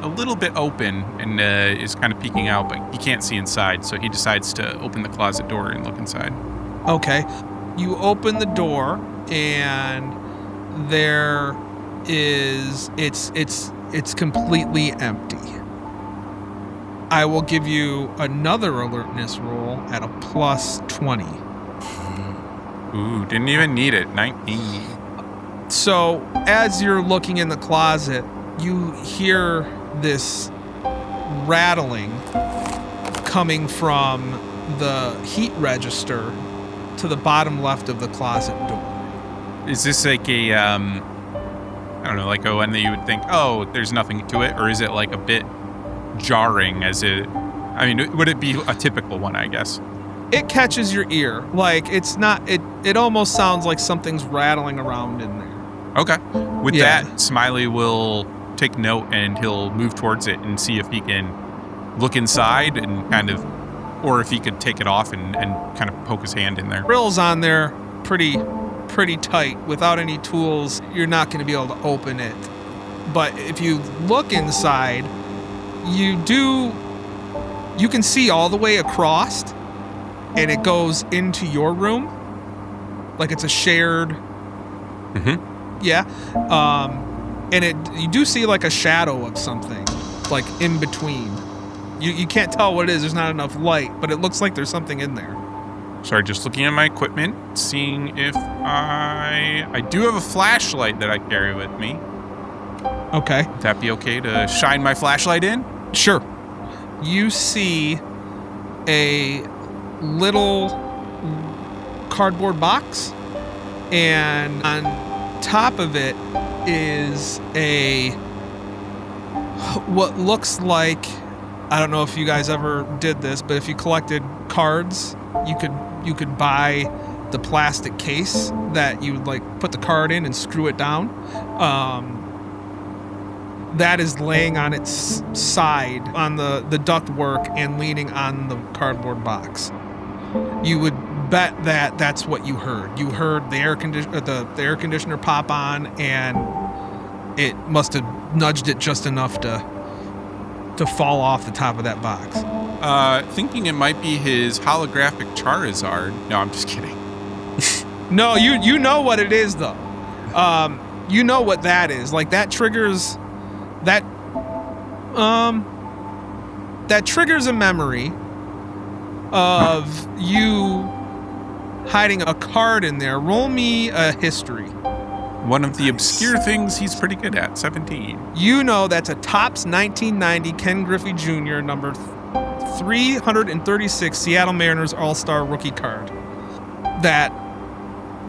a little bit open and is kind of peeking out, but he can't see inside, so he decides to open the closet door and look inside. Okay. You open the door and there is it's completely empty. I will give you another alertness roll at a plus 20. Ooh, didn't even need it. 19. So as you're looking in the closet, you hear this rattling coming from the heat register to the bottom left of the closet door. Is this like a, I don't know, like a one that you would think, oh, there's nothing to it? Or is it like a bit jarring would it be a typical one, I guess? It catches your ear. Like, it's not, it almost sounds like something's rattling around in there. Okay. With that, Smiley will take note and he'll move towards it and see if he can look inside and kind of, or if he could take it off and kind of poke his hand in there. Grill's on there pretty tight. Without any tools, you're not going to be able to open it. But if you look inside, you can see all the way across, and it goes into your room. Like it's a shared. Mm-hmm. Yeah. And you do see like a shadow of something, like in between. You can't tell what it is. There's not enough light, but it looks like there's something in there. Sorry, just looking at my equipment, seeing if I do have a flashlight that I carry with me. Okay. Would that be okay to shine my flashlight in? Sure. You see a little cardboard box, and on top of it is what looks like, I don't know if you guys ever did this, but if you collected cards, you could buy the plastic case that you would like put the card in and screw it down. That is laying on its side on the ductwork and leaning on the cardboard box. You would bet that that's what you heard. You heard the air conditioner pop on, and it must have nudged it just enough to fall off the top of that box. Thinking it might be his holographic Charizard. No, I'm just kidding. No, you know what it is though. You know what that is. Like that triggers that triggers a memory of you hiding a card in there. Roll me a history. One of the obscure things he's pretty good at, 17. You know that's a Topps 1990 Ken Griffey Jr. number 336 Seattle Mariners All-Star rookie card that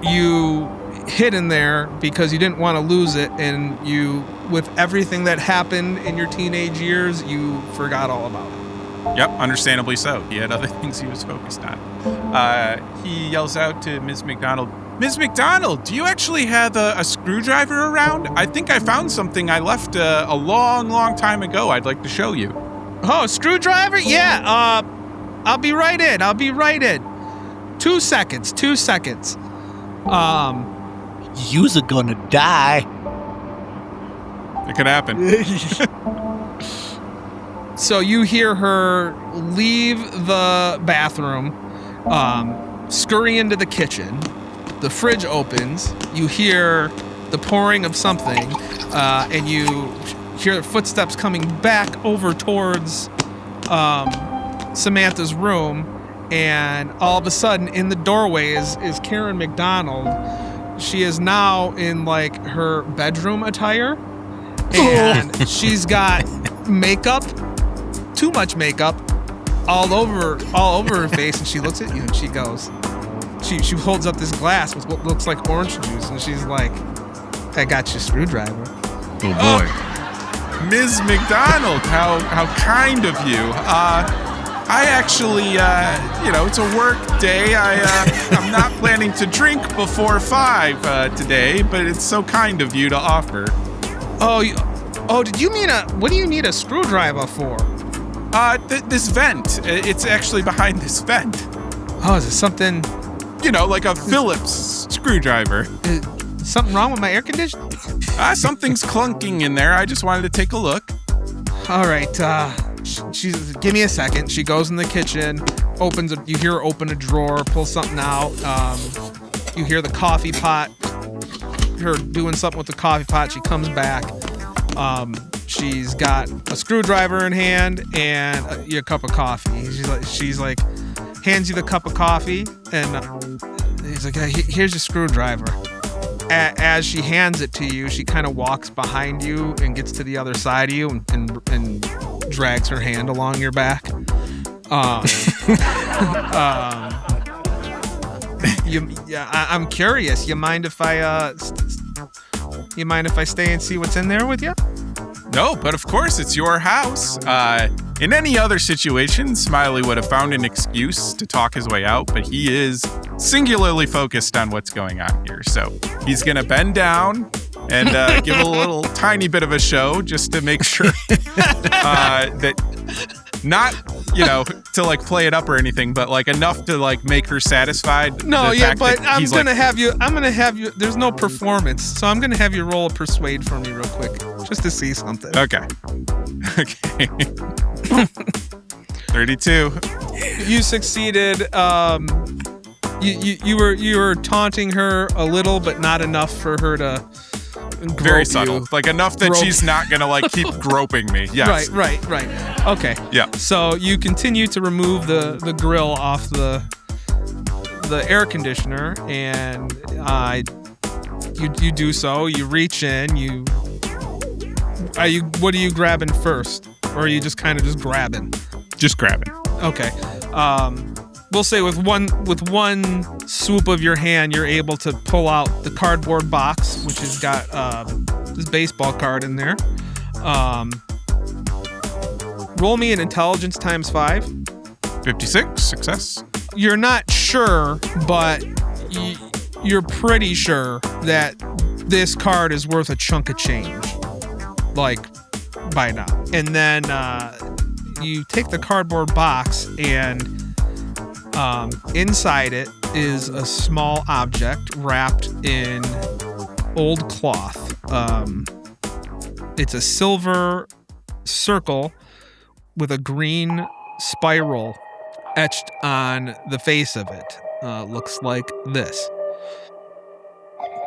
you hid in there because you didn't want to lose it, and you, with everything that happened in your teenage years, you forgot all about it. Yep, understandably so. He had other things he was focused on. He yells out to Ms. McDonald, Ms. McDonald, do you actually have a screwdriver around? I think I found something I left a long, long time ago I'd like to show you. Oh, screwdriver? Yeah, I'll be right in. 2 seconds. You're gonna die. It could happen. So you hear her leave the bathroom, scurry into the kitchen. The fridge opens. You hear the pouring of something, and you hear footsteps coming back over towards Samantha's room. And all of a sudden, in the doorway is Karen McDonald. She is now in like her bedroom attire, and she's got makeup, too much makeup, all over her face. And she looks at you and she goes, she holds up this glass with what looks like orange juice, and she's like, "I got you a screwdriver." Oh boy, Ms. McDonald, how kind of you. I actually, it's a work day. I'm not planning to drink before 5 today, but it's so kind of you to offer. Did you mean what do you need a screwdriver for? This vent. It's actually behind this vent. Oh, is it something? Like a Phillips screwdriver. Is something wrong with my air conditioning? Something's clunking in there. I just wanted to take a look. All right, she's give me a second. She goes in the kitchen, you hear her open a drawer, pull something out. You hear the coffee pot, her doing something with the coffee pot. She comes back. She's got a screwdriver in hand and a cup of coffee. She's like hands you the cup of coffee, and he's like, "Here's your screwdriver." As she hands it to you, she kind of walks behind you and gets to the other side of you and drags her hand along your back. I'm curious. You mind if I stay and see what's in there with you? No, but of course it's your house. In any other situation, Smiley would have found an excuse to talk his way out, but he is singularly focused on what's going on here. So he's going to bend down and give a little tiny bit of a show just to make sure that not, to like play it up or anything, but like enough to like make her satisfied. No, yeah, but I'm going to have you, there's no performance. So I'm going to have you roll a persuade for me real quick, just to see something. Okay. 32. You succeeded. You were taunting her a little, but not enough for her to very subtle, like enough that she's not gonna like keep groping me. Yes. Right. Okay. Yeah. So you continue to remove the grill off the air conditioner, and you do so. You reach in. What are you grabbing first, or are you just kind of just grabbing? Just grabbing. Okay. We'll say with one swoop of your hand, you're able to pull out the cardboard box, which has got this baseball card in there. Roll me an intelligence times 5. 56, success. You're not sure, but you're pretty sure that this card is worth a chunk of change, like by now. And then you take the cardboard box, and inside it is a small object wrapped in old cloth. It's a silver circle with a green spiral etched on the face of it. Looks like this.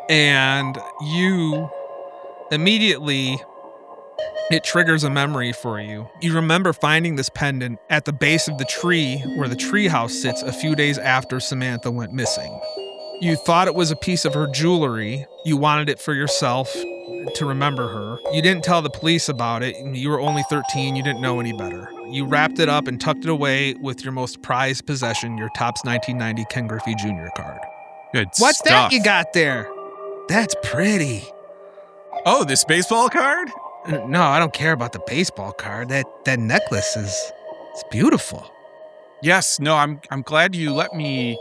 And you immediately, it triggers a memory for you. You remember finding this pendant at the base of the tree where the treehouse sits a few days after Samantha went missing. You thought it was a piece of her jewelry. You wanted it for yourself to remember her. You didn't tell the police about it. You were only 13. You didn't know any better. You wrapped it up and tucked it away with your most prized possession, your Topps 1990 Ken Griffey Jr. card. Good What's stuff. that you got there? That's pretty. Oh, this baseball card? No, I don't care about the baseball card. That necklace it's beautiful. Yes, no, I'm glad you let me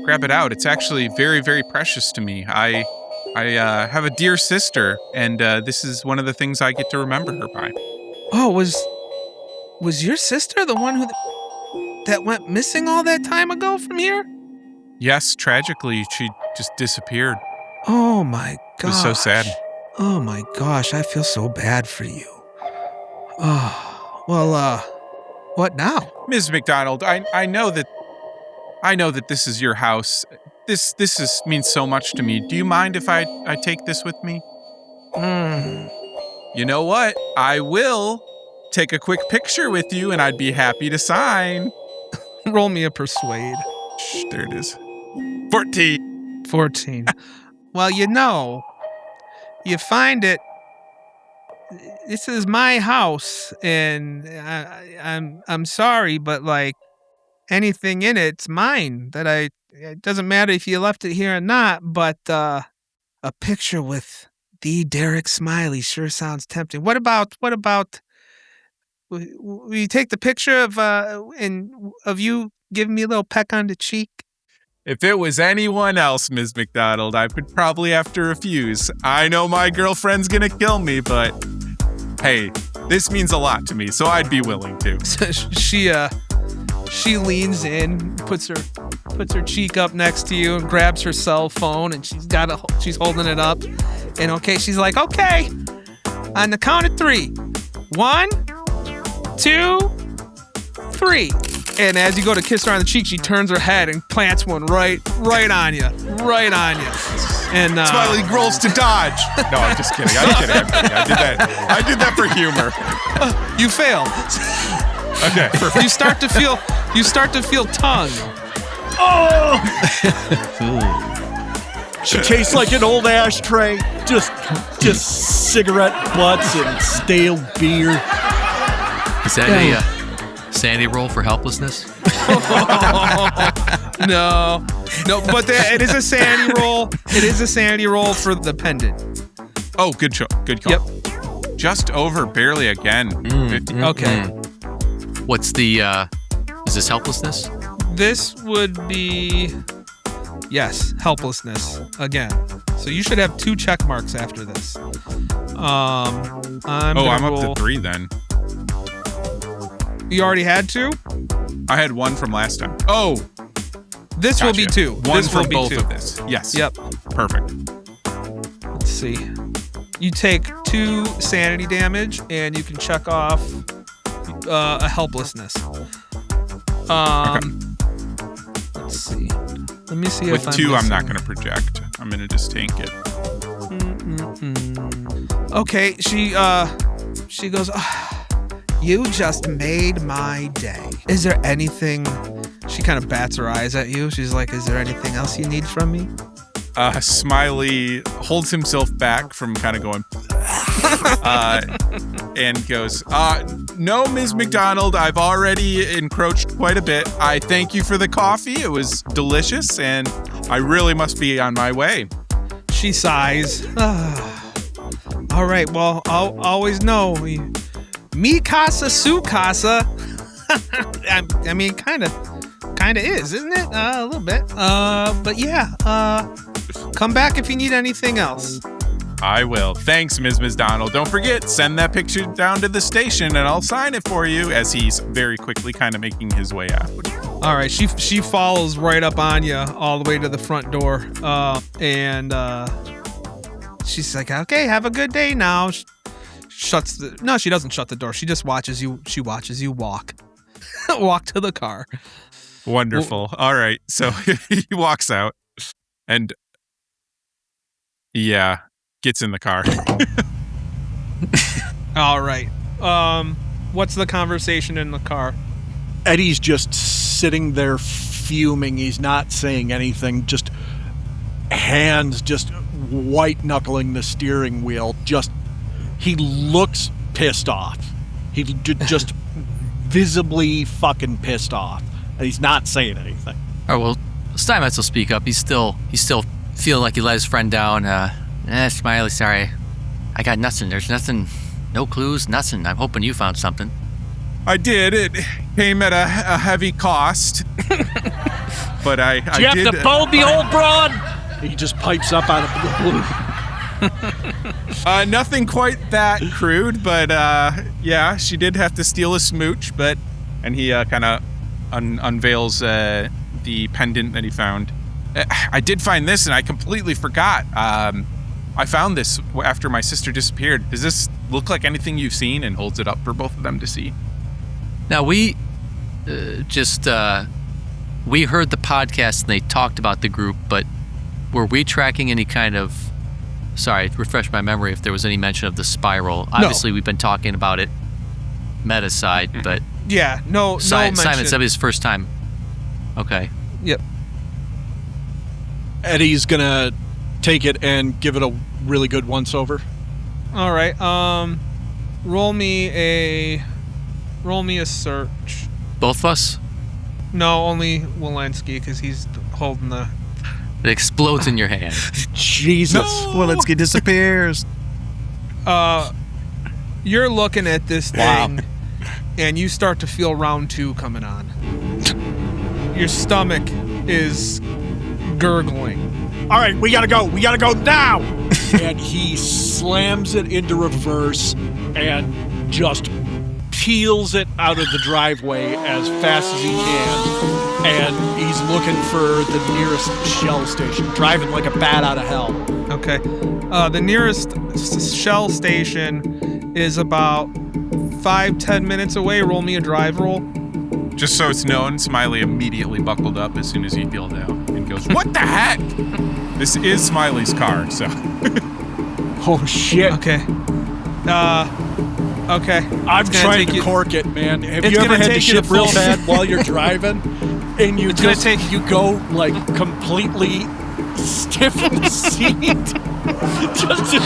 grab it out. It's actually very, very precious to me. I have a dear sister, and this is one of the things I get to remember her by. Oh, was your sister the one that went missing all that time ago from here? Yes, tragically, she just disappeared. Oh my It god. was so sad. Oh my gosh, I feel so bad for you. Oh, well, what now? Ms. McDonald, I know that this is your house. This means so much to me. Do you mind if I take this with me? You know what? I will take a quick picture with you, and I'd be happy to sign. Roll me a persuade. Shh, there it is. 14. 14. Well, you find it. This is my house, and I'm sorry, but like anything in it's mine. It doesn't matter if you left it here or not. But a picture with the Derek Smiley sure sounds tempting. What about? Will you take the picture of you giving me a little peck on the cheek? If it was anyone else, Ms. McDonald, I would probably have to refuse. I know my girlfriend's gonna kill me, but hey, this means a lot to me, so I'd be willing to. She leans in, puts her cheek up next to you, and grabs her cell phone, and she's holding it up, and she's like, okay, on the count of 3, 1, 2, 3. And as you go to kiss her on the cheek, she turns her head and plants one right on you. And Smiley rolls to dodge. No, I'm just kidding. I did that for humor. You fail. Okay. You start to feel tongue. Oh! She tastes like an old ashtray. Just cigarette butts and stale beer. Is that a sanity roll for helplessness? No, but it is a sanity roll. It is a sanity roll for the pendant. Oh, good call. Yep. Just over, barely again. 50. Okay. What's the, is this helplessness? This would be, yes, helplessness again. So you should have 2 check marks after this. I'm up to 3 then. You already had 2? I had 1 from last time. Oh, this gotcha. will be 2. One this for will be both 2. of this. Yes. Yep. Perfect. Let's see. You take 2 sanity damage, and you can check off a helplessness. Okay. Let's see. Let me see With if 2, I'm missing. not going to project. I'm going to just tank it. Okay, she goes, you just made my day. Is there anything? She kind of bats her eyes at you. She's like, is there anything else you need from me? Smiley holds himself back from kind of going and goes, no, Ms. McDonald, I've already encroached quite a bit. I thank you for the coffee. It was delicious, and I really must be on my way. She sighs. All right, well, I'll always know. Mi casa, su casa. I mean, kind of is, isn't it? A little bit. But yeah, come back if you need anything else. I will. Thanks, Ms. McDonald. Don't forget, send that picture down to the station and I'll sign it for you, as he's very quickly kind of making his way out. All right, she follows right up on you all the way to the front door. And she's like, okay, have a good day now. No, she doesn't shut the door. She just watches you. She watches you walk to the car. Wonderful. All right. So he walks out and gets in the car. All right. What's the conversation in the car? Eddie's just sitting there fuming. He's not saying anything. Just hands just white knuckling the steering wheel. He looks pissed off. He just visibly fucking pissed off. And he's not saying anything. Oh, well, Steinmetz will speak up. He's still feeling like he let his friend down. Smiley, sorry. I got nothing. There's nothing, no clues, nothing. I'm hoping you found something. I did. It came at a heavy cost. But I did. You have to bone the old broad? He just pipes up out of the blue. Nothing quite that crude, but she did have to steal a smooch. And he kind of unveils the pendant that he found. I did find this, and I completely forgot. I found this after my sister disappeared. Does this look like anything you've seen? And holds it up for both of them to see. Now, we we heard the podcast and they talked about the group, but were we tracking any kind of... Sorry, refresh my memory if there was any mention of the spiral. Obviously, we've been talking about it meta side, but... Yeah, no mention. Simon said his first time. Okay. Yep. Eddie's gonna take it and give it a really good once-over. All right. Roll me a search. Both of us? No, only Walenski, because he's holding the... It explodes in your hand. Jesus. Walenski disappears. You're looking at this thing, and you start to feel round 2 coming on. Your stomach is gurgling. All right, we gotta go. We gotta go now. And he slams it into reverse and just peels it out of the driveway as fast as he can. And he's looking for the nearest Shell station, driving like a bat out of hell. Okay. The nearest Shell station is about 5-10 minutes away. Roll me a drive roll. Just so it's known, Smiley immediately buckled up as soon as he peeled out and goes, "What the heck?" This is Smiley's car, so. Oh, shit. Okay. Okay. I'm trying to cork it, man. Have you ever had to shit real bad while you're driving? And you you go like completely stiff in the seat just to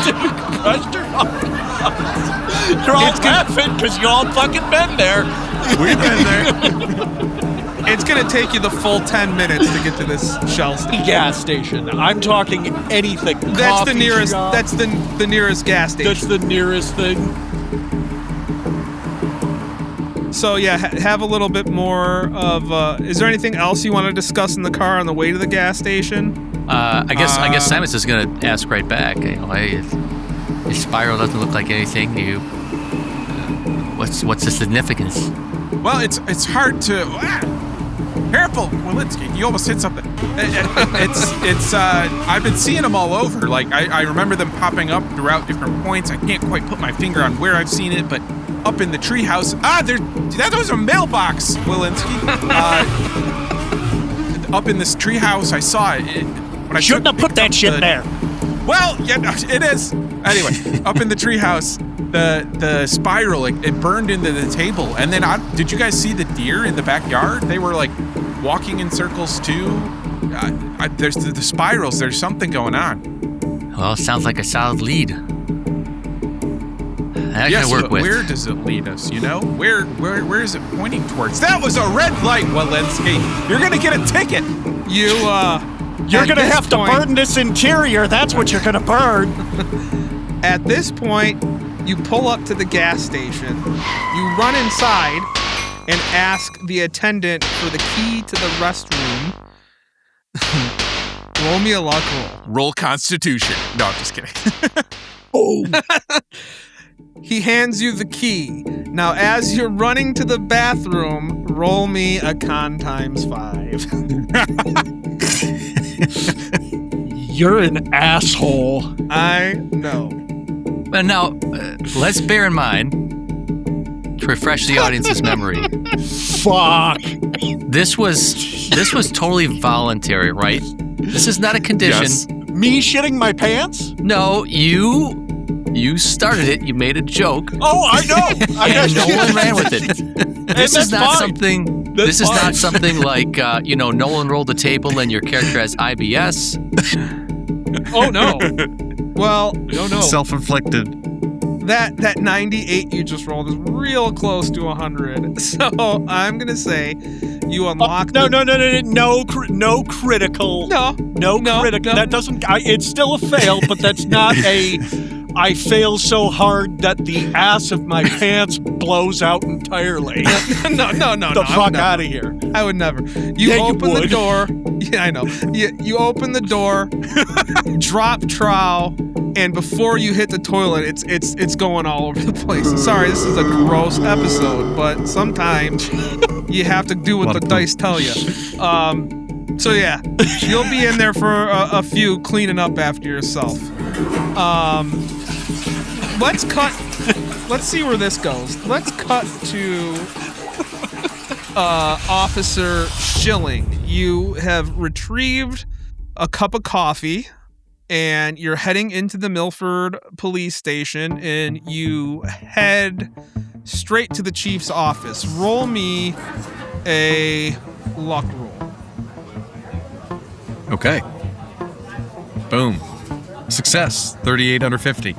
crushed your You're all laughing because you all fucking been there. We've been there. It's gonna take you the full 10 minutes to get to this Shell station. Gas station. I'm talking anything. That's the nearest. Shop. That's the nearest gas station. That's the nearest thing. So yeah, have a little bit more of. Is there anything else you want to discuss in the car on the way to the gas station? I guess Steinmetz is gonna ask right back. You know, this spiral doesn't look like anything new. What's the significance? Well, it's hard to. Careful, Walenski! You almost hit something. It's I've been seeing them all over. Like I remember them popping up throughout different points. I can't quite put my finger on where I've seen it, but up in the treehouse. That was a mailbox, Walenski. Up in this treehouse, I saw it. When I shouldn't have put that shit there. Well, yeah, no, it is. Anyway, up in the treehouse, the spiral it burned into the table, and then did you guys see the deer in the backyard? They were like walking in circles too. There's the spirals. There's something going on. Well, it sounds like a solid lead. Yes, but where does it lead us? You know, where is it pointing towards? That was a red light, Walenski. You're gonna get a ticket. You're gonna have to burn this interior. That's what you're gonna burn. At this point, you pull up to the gas station. You run inside and ask the attendant for the key to the restroom. Roll me a luck roll. Roll Constitution. No, I'm just kidding. Oh. He hands you the key. Now, as you're running to the bathroom, roll me a con ×5. You're an asshole. I know. But now, let's bear in mind, to refresh the audience's memory. Fuck. This was totally voluntary, right? This is not a condition. Yes. Me shitting my pants? No, you started it. You made a joke. Oh, I know. And no one ran with it. This is not something. This is not something like Nolan rolled the table and your character has IBS. Oh no. Well, no. Self-inflicted. That 98 you just rolled is real close to 100. So I'm gonna say you unlock. No critical. No critical. That doesn't. It's still a fail, but that's not a. I fail so hard that the ass of my pants blows out entirely. No. The fuck out of here. I would never. You open the door. Yeah, I know. You open the door, drop trowel, and before you hit the toilet, it's going all over the place. Sorry, this is a gross episode, but sometimes you have to do what the dice tell you. So yeah, you'll be in there for a few cleaning up after yourself. Let's cut. Let's see where this goes. Let's cut to Officer Schilling. You have retrieved a cup of coffee, and you're heading into the Milford police station, and you head straight to the chief's office. Roll me a luck roll. Okay. Boom. Success. 38 under 50.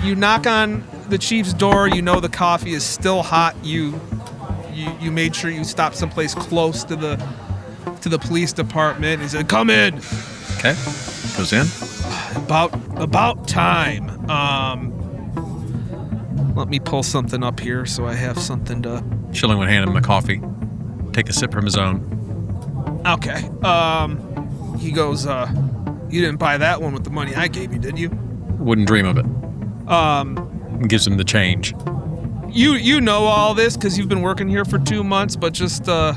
You knock on the chief's door. You know the coffee is still hot. You made sure you stopped someplace close to the police department. He said, "Come in." Okay. Goes in. About time. Let me pull something up here so I have something to. Schilling would hand him the coffee. Take a sip from his own. Okay. He goes, "You didn't buy that one with the money I gave you, did you?" Wouldn't dream of it. And gives him the change. You know all this because you've been working here for 2 months, but just to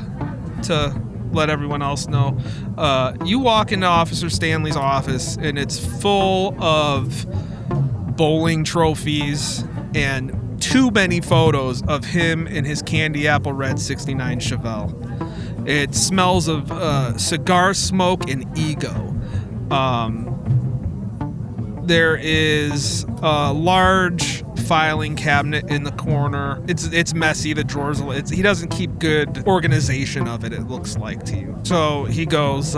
let everyone else know, you walk into Officer Stanley's office and it's full of bowling trophies and too many photos of him in his candy apple red 69 Chevelle. It smells of cigar smoke and ego. There is a large filing cabinet in the corner. It's messy. The drawers. He doesn't keep good organization of it. It looks like to you. So he goes.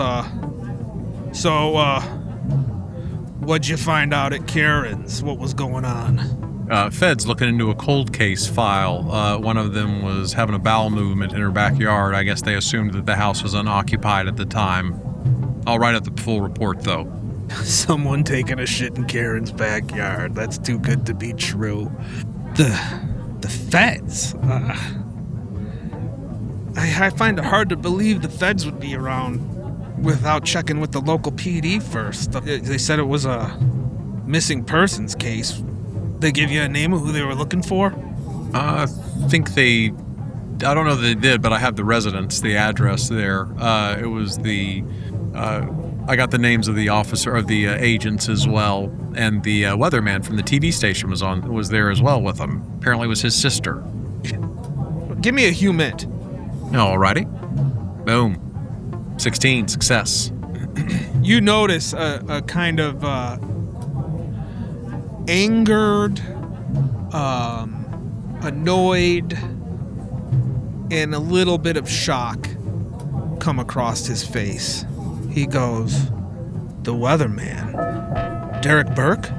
What'd you find out at Karen's? What was going on? Fed's looking into a cold case file. One of them was having a bowel movement in her backyard. I guess they assumed that the house was unoccupied at the time. I'll write up the full report, though. Someone taking a shit in Karen's backyard. That's too good to be true. The feds. I find it hard to believe the feds would be around without checking with the local PD first. They said it was a missing persons case. They give you a name of who they were looking for? I think I don't know that they did, but I have the residence, the address there. It was I got the names of the officer, of the agents as well, and the weatherman from the TV station was there as well with them. Apparently it was his sister. Give me a humint. Alrighty. Boom. 16, success. You notice a kind of angered, annoyed, and a little bit of shock come across his face. He goes, "The weatherman? Derek Burke?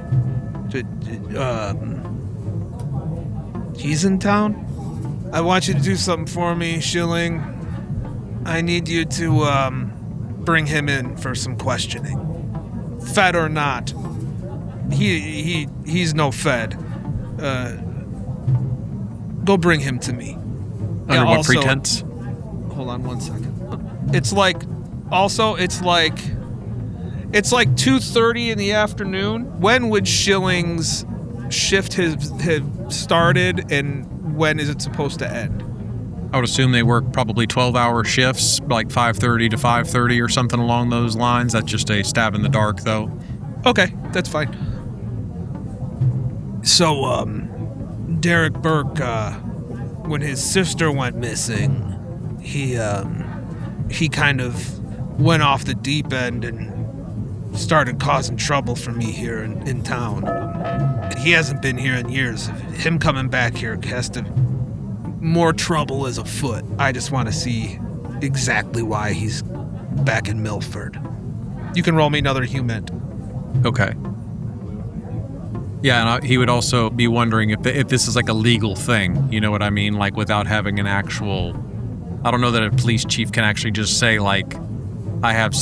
He's in town? I want you to do something for me, Schilling. I need you to bring him in for some questioning. Fed or not. He's no Fed. Go bring him to me." Under what pretense? Hold on 1 second. It's like 2:30 in the afternoon. When would Schilling's shift have started, and when is it supposed to end? I would assume they work probably 12-hour shifts, like 5:30 to 5:30 or something along those lines. That's just a stab in the dark, though. Okay, that's fine. So, Derek Burke, when his sister went missing, he kind of went off the deep end and started causing trouble for me here in town. He hasn't been here in years. Him coming back here has to... More trouble is afoot. I just want to see exactly why he's back in Milford. You can roll me another humint. Okay. Yeah, and he would also be wondering if this is like a legal thing. You know what I mean? Like without having an actual... I don't know that a police chief can actually just say, like, I have,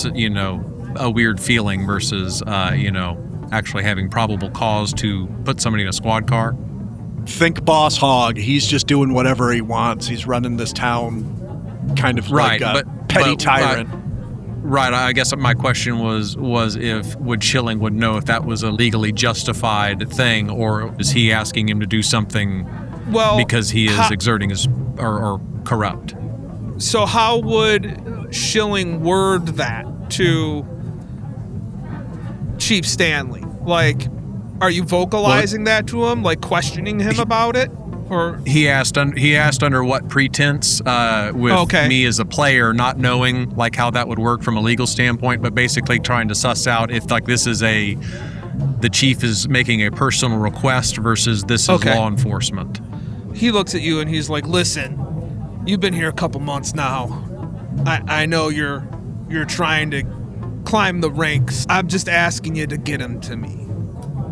a weird feeling versus, actually having probable cause to put somebody in a squad car. Think Boss Hogg. He's just doing whatever he wants. He's running this town kind of like a petty tyrant. Right. I guess my question was if Schilling would know if that was a legally justified thing, or is he asking him to do something because he is exerting his or corrupt? So how would Schilling word that to Chief Stanley? Like, Are you vocalizing that to him, like questioning him about it? Or he asked under what pretense, with me as a player, not knowing like how that would work from a legal standpoint, but basically trying to suss out if like this is the chief is making a personal request versus this is law enforcement. He looks at you and he's like, "Listen, you've been here a couple months now. I know you're trying to climb the ranks. I'm just asking you to get him to me.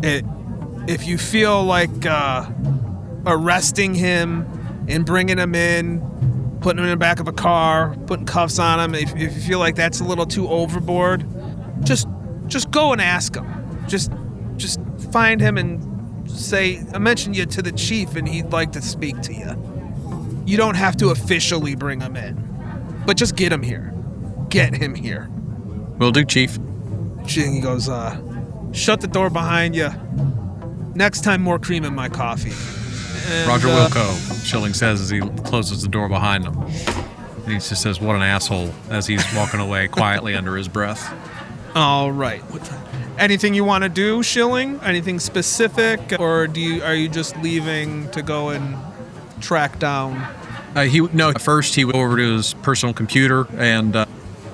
If you feel like arresting him and bringing him in, putting him in the back of a car, putting cuffs on him, if you feel like that's a little too overboard, just go and ask him. Just find him and say, I mentioned you to the chief and he'd like to speak to you. You don't have to officially bring him in, but just get him here. Get him here." Will do, Chief. He goes, "Shut the door behind you. Next time, more cream in my coffee." And, Roger Wilco, Schilling says as he closes the door behind him. And he just says, "What an asshole," as he's walking away quietly under his breath. All right. Anything you want to do, Schilling? Anything specific? Or are you just leaving to go and track down? First he went over to his personal computer and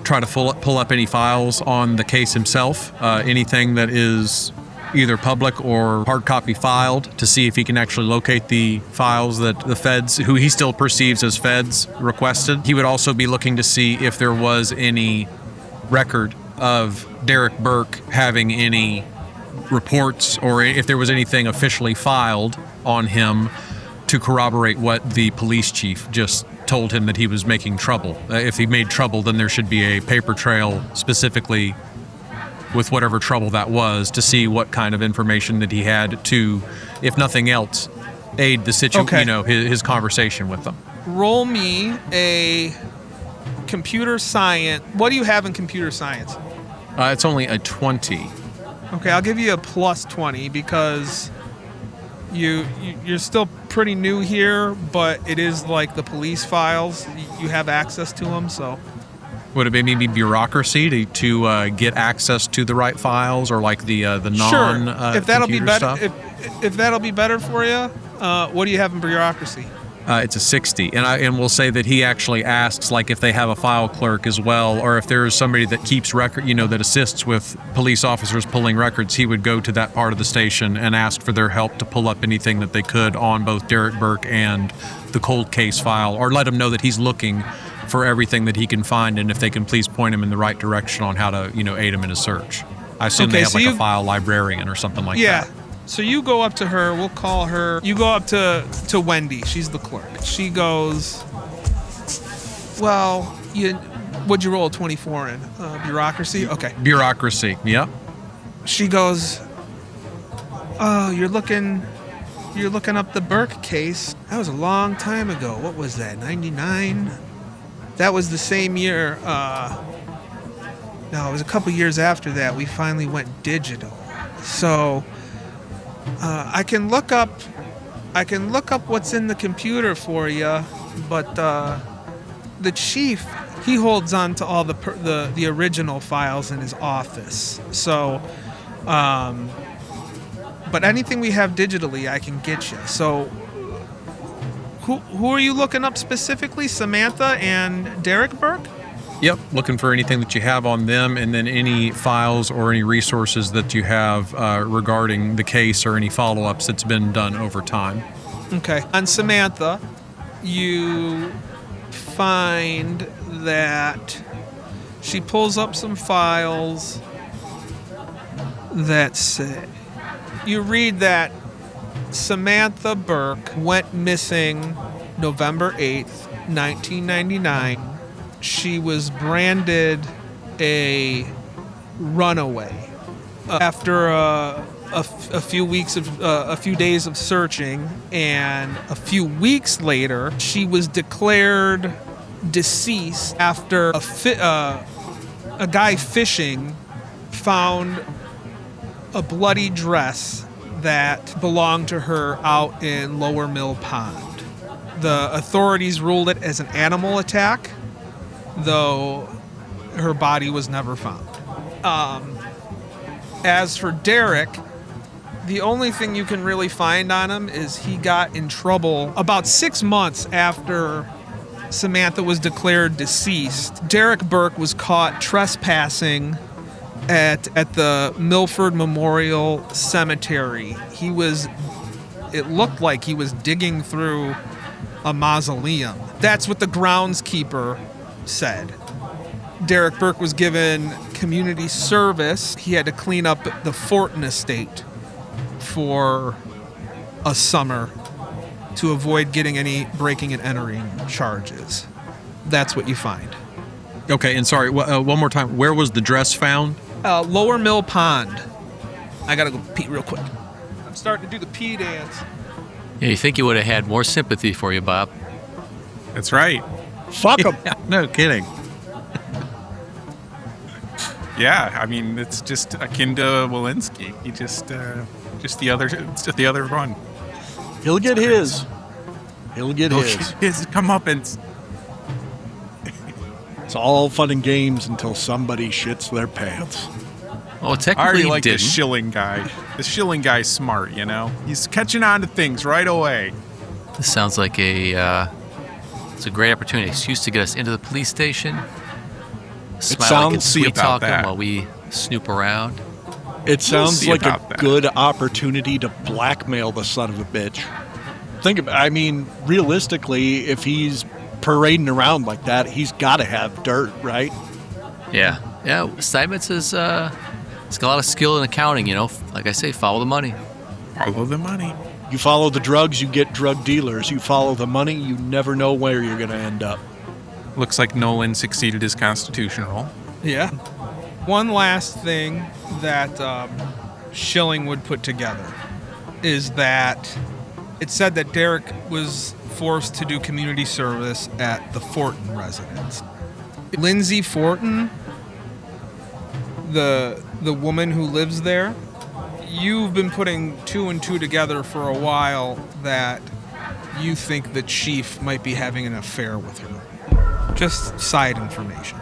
try to pull up any files on the case himself, anything that is either public or hard copy filed, to see if he can actually locate the files that the feds, who he still perceives as feds, requested. He would also be looking to see if there was any record of Derek Burke having any reports or if there was anything officially filed on him to corroborate what the police chief just told him that he was making trouble. If he made trouble, then there should be a paper trail specifically with whatever trouble that was, to see what kind of information that he had to, if nothing else, aid the situation, his conversation with them. Roll me a computer science. What do you have in computer science? It's only a 20. Okay, I'll give you a plus 20 because you're still pretty new here, but it is like the police files. You have access to them, so. Would it be maybe bureaucracy to get access to the right files, or like the non if that'll be better stuff? if that'll be better for you, what do you have in bureaucracy? It's a 60, and we'll say that he actually asks like if they have a file clerk as well, or if there's somebody that keeps record, that assists with police officers pulling records. He would go to that part of the station and ask for their help to pull up anything that they could on both Derek Burke and the cold case file, or let him know that he's looking for everything that he can find, and if they can please point him in the right direction on how to aid him in his search. I assume they have a file librarian or something like that. Yeah. So you go up to her, we'll call her, you go up to Wendy, she's the clerk. She goes, well, what'd you roll a 24 in? Bureaucracy? Okay. Bureaucracy, yep. She goes, oh, you're looking up the Burke case. That was a long time ago. What was that, 99? That was the same year, no, it was a couple years after that, we finally went digital. So, I can look up what's in the computer for you, but the chief, he holds on to all the original files in his office. So, but anything we have digitally, I can get you. So, who are you looking up specifically? Samantha and Derek Burke? Yep, looking for anything that you have on them, and then any files or any resources that you have regarding the case or any follow-ups that's been done over time. Okay. On Samantha, you find that she pulls up some files that say, you read that Samantha Burke went missing November 8th, 1999. She was branded a runaway. After a few days of searching, and a few weeks later, she was declared deceased after a guy fishing found a bloody dress that belonged to her out in Lower Mill Pond. The authorities ruled it as an animal attack, though her body was never found. As for Derek, The only thing you can really find on him is he got in trouble about 6 months after Samantha was declared deceased. Derek Burke was caught trespassing at the Milford Memorial Cemetery. It looked like he was digging through a mausoleum. That's what the groundskeeper said. Derek Burke was given community service. He had to clean up the Fortin estate for a summer to avoid getting any breaking and entering charges. That's what you find. Okay, and sorry, one more time. Where was the dress found? Lower Mill Pond. I gotta go pee real quick. I'm starting to do the pee dance. Yeah, you think he would have had more sympathy for you, Bob? That's right. Fuck him. No kidding. Yeah, I mean, it's just akin to Walenski. He just the other one. He'll get his. He'll get his. His comeuppance. It's all fun and games until somebody shits their pants. Well, I technically already he like the didn't. shilling guy. The shilling guy's smart, you know? He's catching on to things right away. This sounds like it's a great opportunity, excuse to get us into the police station. Smiley sounds- can see sweet about talk him that. while we snoop around. It sounds see like a about that. good opportunity to blackmail the son of a bitch. Realistically, if he's parading around like that, he's got to have dirt, right? Yeah. Yeah, Steinmetz has he's got a lot of skill in accounting, you know. Like I say, follow the money. Follow the money. You follow the drugs, you get drug dealers. You follow the money, you never know where you're going to end up. Looks like Nolan succeeded his constitution roll. Yeah. One last thing that Schilling would put together is that it said that Derek was forced to do community service at the Fortin residence. Lindsay Fortin, the woman who lives there, you've been putting 2 and 2 together for a while that you think the chief might be having an affair with her. Just side information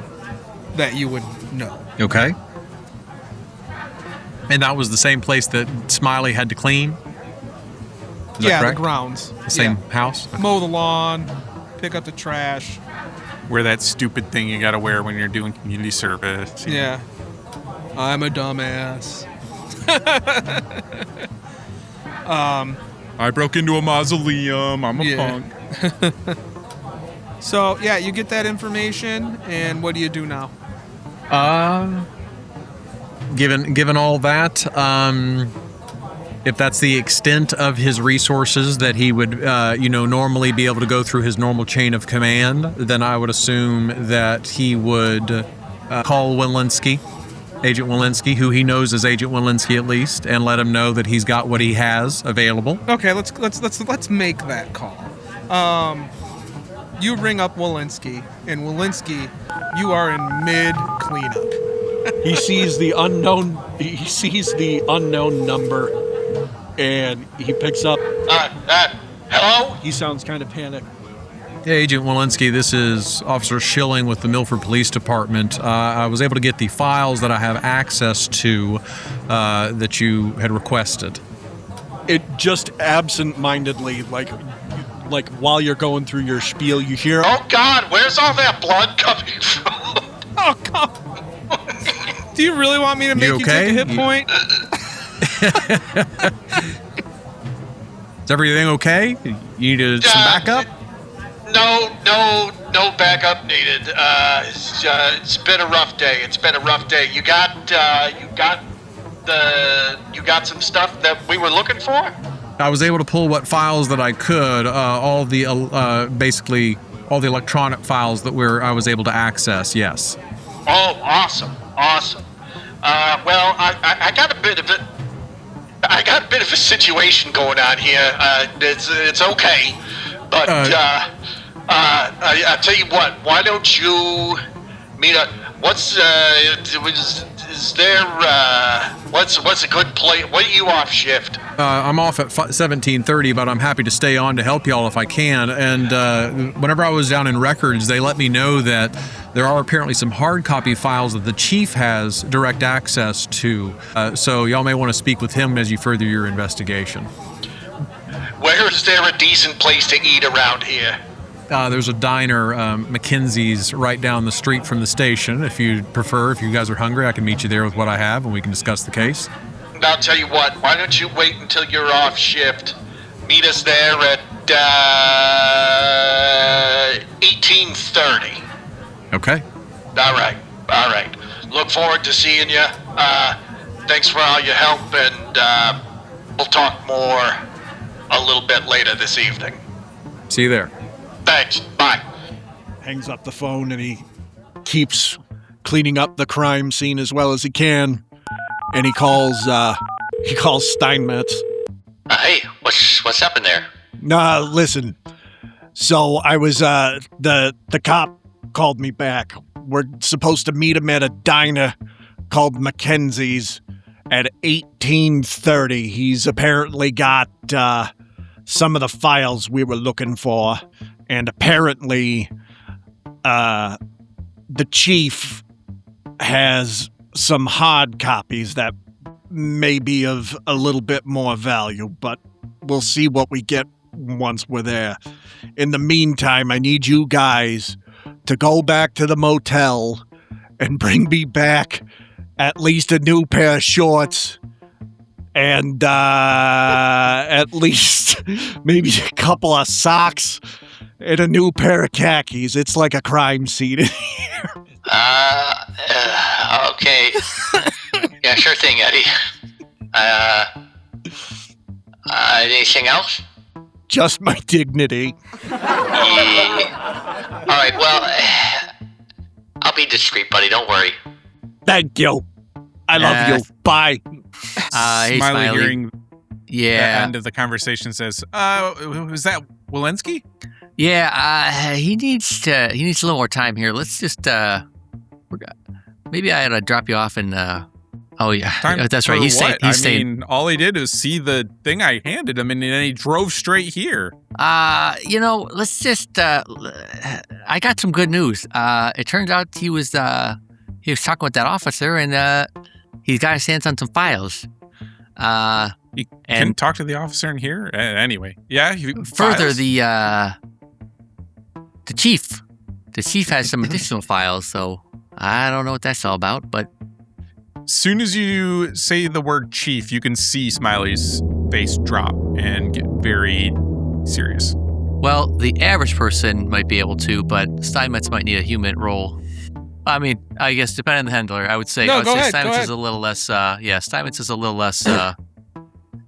that you would know. Okay. And that was the same place that Smiley had to clean? Is that Yeah, correct? the grounds. The same Yeah. house? Mow the lawn, pick up the trash. Wear that stupid thing you gotta wear when you're doing community service. Yeah. I'm a dumbass. I broke into a mausoleum. I'm a Yeah. punk. So, yeah, you get that information, and what do you do now? Given all that, if that's the extent of his resources that he would, normally be able to go through his normal chain of command, then I would assume that he would call Walenski, Agent Walenski, who he knows is Agent Walenski at least, and let him know that he's got what he has available. Okay, let's make that call. You ring up Walenski, and Walenski, you are in mid cleanup. He sees the unknown number, and he picks up. Hello? He sounds kind of panicked. Hey, Agent Walenski, this is Officer Schilling with the Milford Police Department. I was able to get the files that I have access to that you had requested. It just absent-mindedly, like while you're going through your spiel, you hear. Oh, God, where's all that blood coming from? Oh, come. Do you really want me to make you okay? take a hit point? Is everything okay? You need some backup? No backup needed. It's been a rough day. You got some stuff that we were looking for? I was able to pull what files that I could, basically all the electronic files that I was able to access, yes. Oh, awesome. Well, I got a bit of it. I got a bit of a situation going on here. It's okay, but I tell you what. Why don't you meet up? Is is there, what's a good place? What are you off shift? I'm off at 17:30, but I'm happy to stay on to help y'all if I can. And whenever I was down in records, they let me know that there are apparently some hard copy files that the chief has direct access to. So y'all may want to speak with him as you further your investigation. Where is there a decent place to eat around here? There's a diner, McKenzie's, right down the street from the station. If you prefer, if you guys are hungry, I can meet you there with what I have and we can discuss the case. I'll tell you what, why don't you wait until you're off shift? Meet us there at 18:30. Okay. All right. Look forward to seeing you. Thanks for all your help, and we'll talk more a little bit later this evening. See you there. Thanks. Bye. Hangs up the phone and he keeps cleaning up the crime scene as well as he can. And he calls Steinmetz. Hey, what's happened there? Nah, listen. So I was, the cop called me back. We're supposed to meet him at a diner called Mackenzie's at 18:30. He's apparently got, some of the files we were looking for. And apparently, the chief has some hard copies that may be of a little bit more value, but we'll see what we get once we're there. In the meantime, I need you guys to go back to the motel and bring me back at least a new pair of shorts and at least maybe a couple of socks and a new pair of khakis. It's like a crime scene in here. Okay. Yeah, sure thing, Eddie. Anything else? Just my dignity. Yeah. All right, well, I'll be discreet, buddy. Don't worry. Thank you. I love you. Bye. Hey, Smiley, hearing the Yeah. end of the conversation, says, was that Walenski? Yeah, he needs a little more time here. Let's just maybe I ought to drop you off and oh yeah, Time that's for right. He's what? staying. All he did was see the thing I handed him, and then he drove straight here. Let's just I got some good news. It turns out he was talking with that officer, and he's got his hands on some files. You can talk to the officer in here. Anyway, yeah. Further, the chief. The chief has some additional files, so I don't know what that's all about, but as soon as you say the word chief, you can see Smiley's face drop and get very serious. well, the average person might be able to, but Steinmetz might need a human role. I mean, I guess depending on the handler, I would say. No, I would go say ahead, Steinmetz go is a little less. Steinmetz is a little less.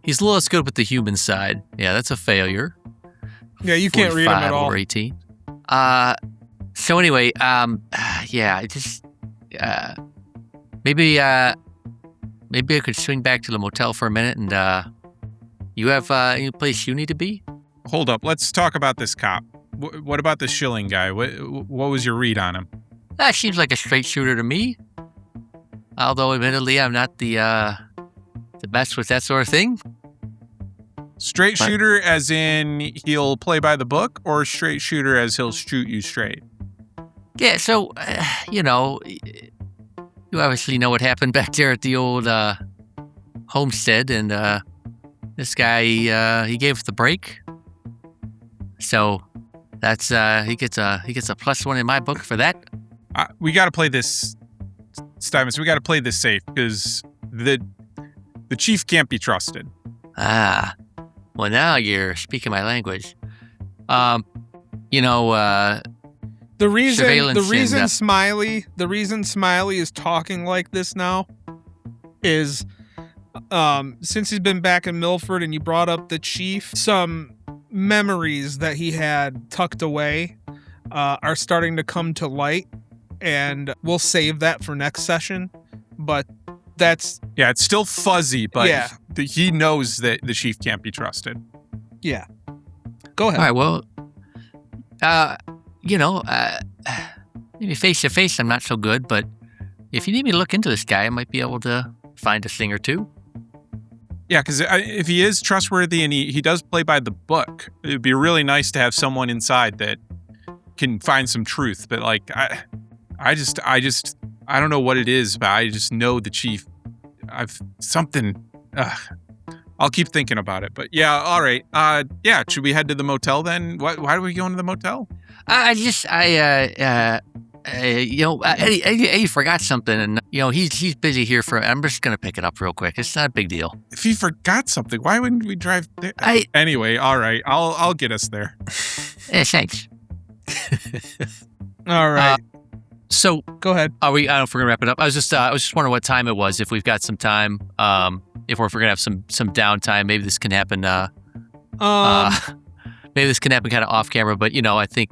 He's a little less good with the human side. Yeah, that's a failure. Yeah, you can't read him at 45 all. over 18. So anyway, maybe I could swing back to the motel for a minute, and you have any place you need to be? Hold up. Let's talk about this cop. What about the shilling guy? What was your read on him? That seems like a straight shooter to me. Although, admittedly, I'm not the best with that sort of thing. Straight shooter as in he'll play by the book, or straight shooter as he'll shoot you straight? Yeah, so, you obviously know what happened back there at the old homestead, and this guy, he gave the break. So that's he gets a +1 in my book for that. We got to play this, Steinmetz. We got to play this safe because the chief can't be trusted. Well, now you're speaking my language. The reason surveillance Smiley is talking like this now is since he's been back in Milford and you brought up the chief, some memories that he had tucked away are starting to come to light, and we'll save that for next session. But that's it's still fuzzy, but yeah. He knows that the chief can't be trusted. Yeah. Go ahead. All right, well, maybe face to face I'm not so good, but, if you need me to look into this guy, I might be able to find a thing or two. Yeah, because if he is trustworthy and he does play by the book, it would be really nice to have someone inside that can find some truth. But like, I don't know what it is, but I just know the chief. I'll keep thinking about it. But yeah, all right. Yeah, should we head to the motel then? Why are we going to the motel? Eddie forgot something, and he's busy here I'm just gonna pick it up real quick. It's not a big deal. If he forgot something, why wouldn't we drive there? Anyway, all right. I'll get us there. Thanks. All right. So go ahead. I don't know if we're gonna wrap it up. I was just wondering what time it was. If we've got some time, if we're gonna have some downtime, maybe this can happen. Maybe this can happen kind of off camera. But I think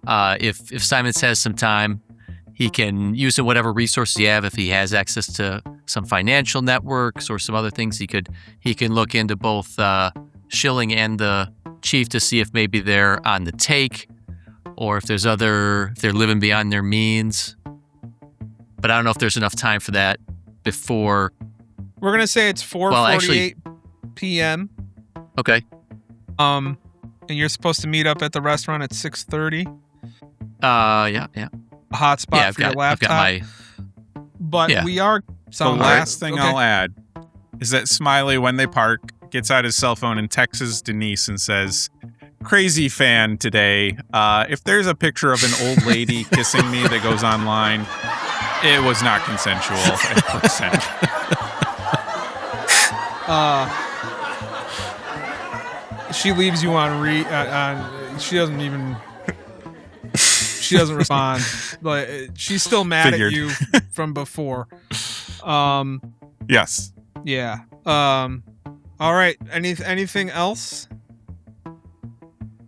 if Steinmetz has some time, he can use whatever resources you have. If he has access to some financial networks or some other things, he can look into both Schilling and the chief to see if maybe they're on the take, or if they're living beyond their means. But I don't know if there's enough time for that before. We're gonna say it's 4:48 p.m. Okay. And you're supposed to meet up at the restaurant at 6:30. Yeah. A hot spot for your laptop. I've got But we are. The last thing I'll add is that Smiley, when they park, gets out his cell phone and texts Denise and says, "Crazy fan today. If there's a picture of an old lady kissing me that goes online, it was not consensual." She leaves you on she doesn't even. She doesn't respond, but she's still mad at you from before. Yes. Yeah. All right. Anything else?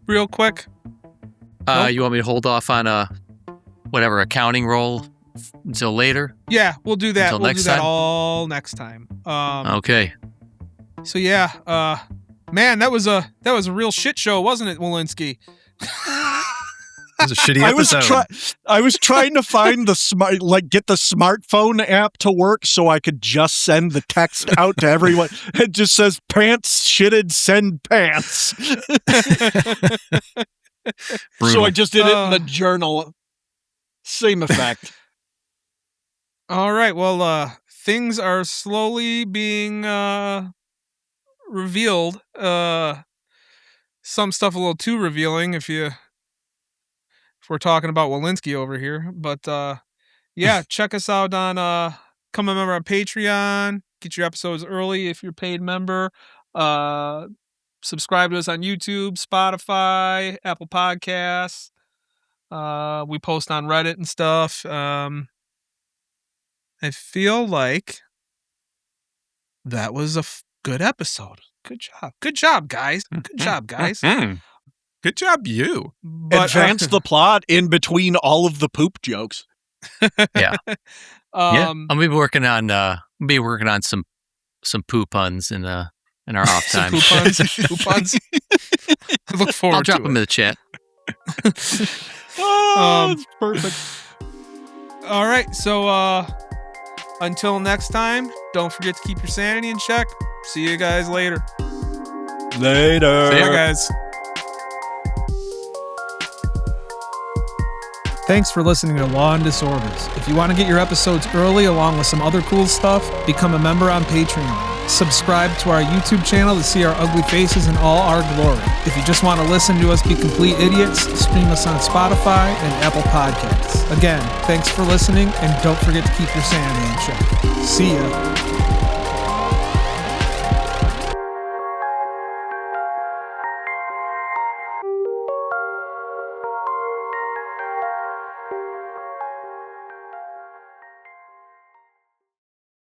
Real quick. Nope. You want me to hold off on whatever accounting role until later? Yeah, we'll do that. We'll do that all next time. Okay. So yeah, man, that was a real shit show, wasn't it, Walenski? It was a shitty episode. I was trying to find get the smartphone app to work so I could just send the text out to everyone. It just says pants shitted, send pants. So I just did it in the journal. Same effect. All right. Well, things are slowly being revealed. Some stuff a little too revealing if we're talking about Walenski over here. But yeah, check us out on become a member on Patreon. Get your episodes early if you're a paid member. Subscribe to us on YouTube, Spotify, Apple Podcasts. We post on Reddit and stuff. I feel like that was a good episode. Good job. Good job, guys. Good job, guys. Good job, you. But advance the plot in between all of the poop jokes. Yeah. I'm gonna be working on some poo puns in our off time. Poo puns. Poo puns. I look forward. I'll drop to them in the chat. It's perfect. All right. So until next time, don't forget to keep your sanity in check. See you guys later. Later. See you guys. Thanks for listening to Law and Disorders. If you want to get your episodes early along with some other cool stuff, become a member on Patreon. Subscribe to our YouTube channel to see our ugly faces in all our glory. If you just want to listen to us be complete idiots, stream us on Spotify and Apple Podcasts. Again, thanks for listening, and don't forget to keep your sanity in check. See ya.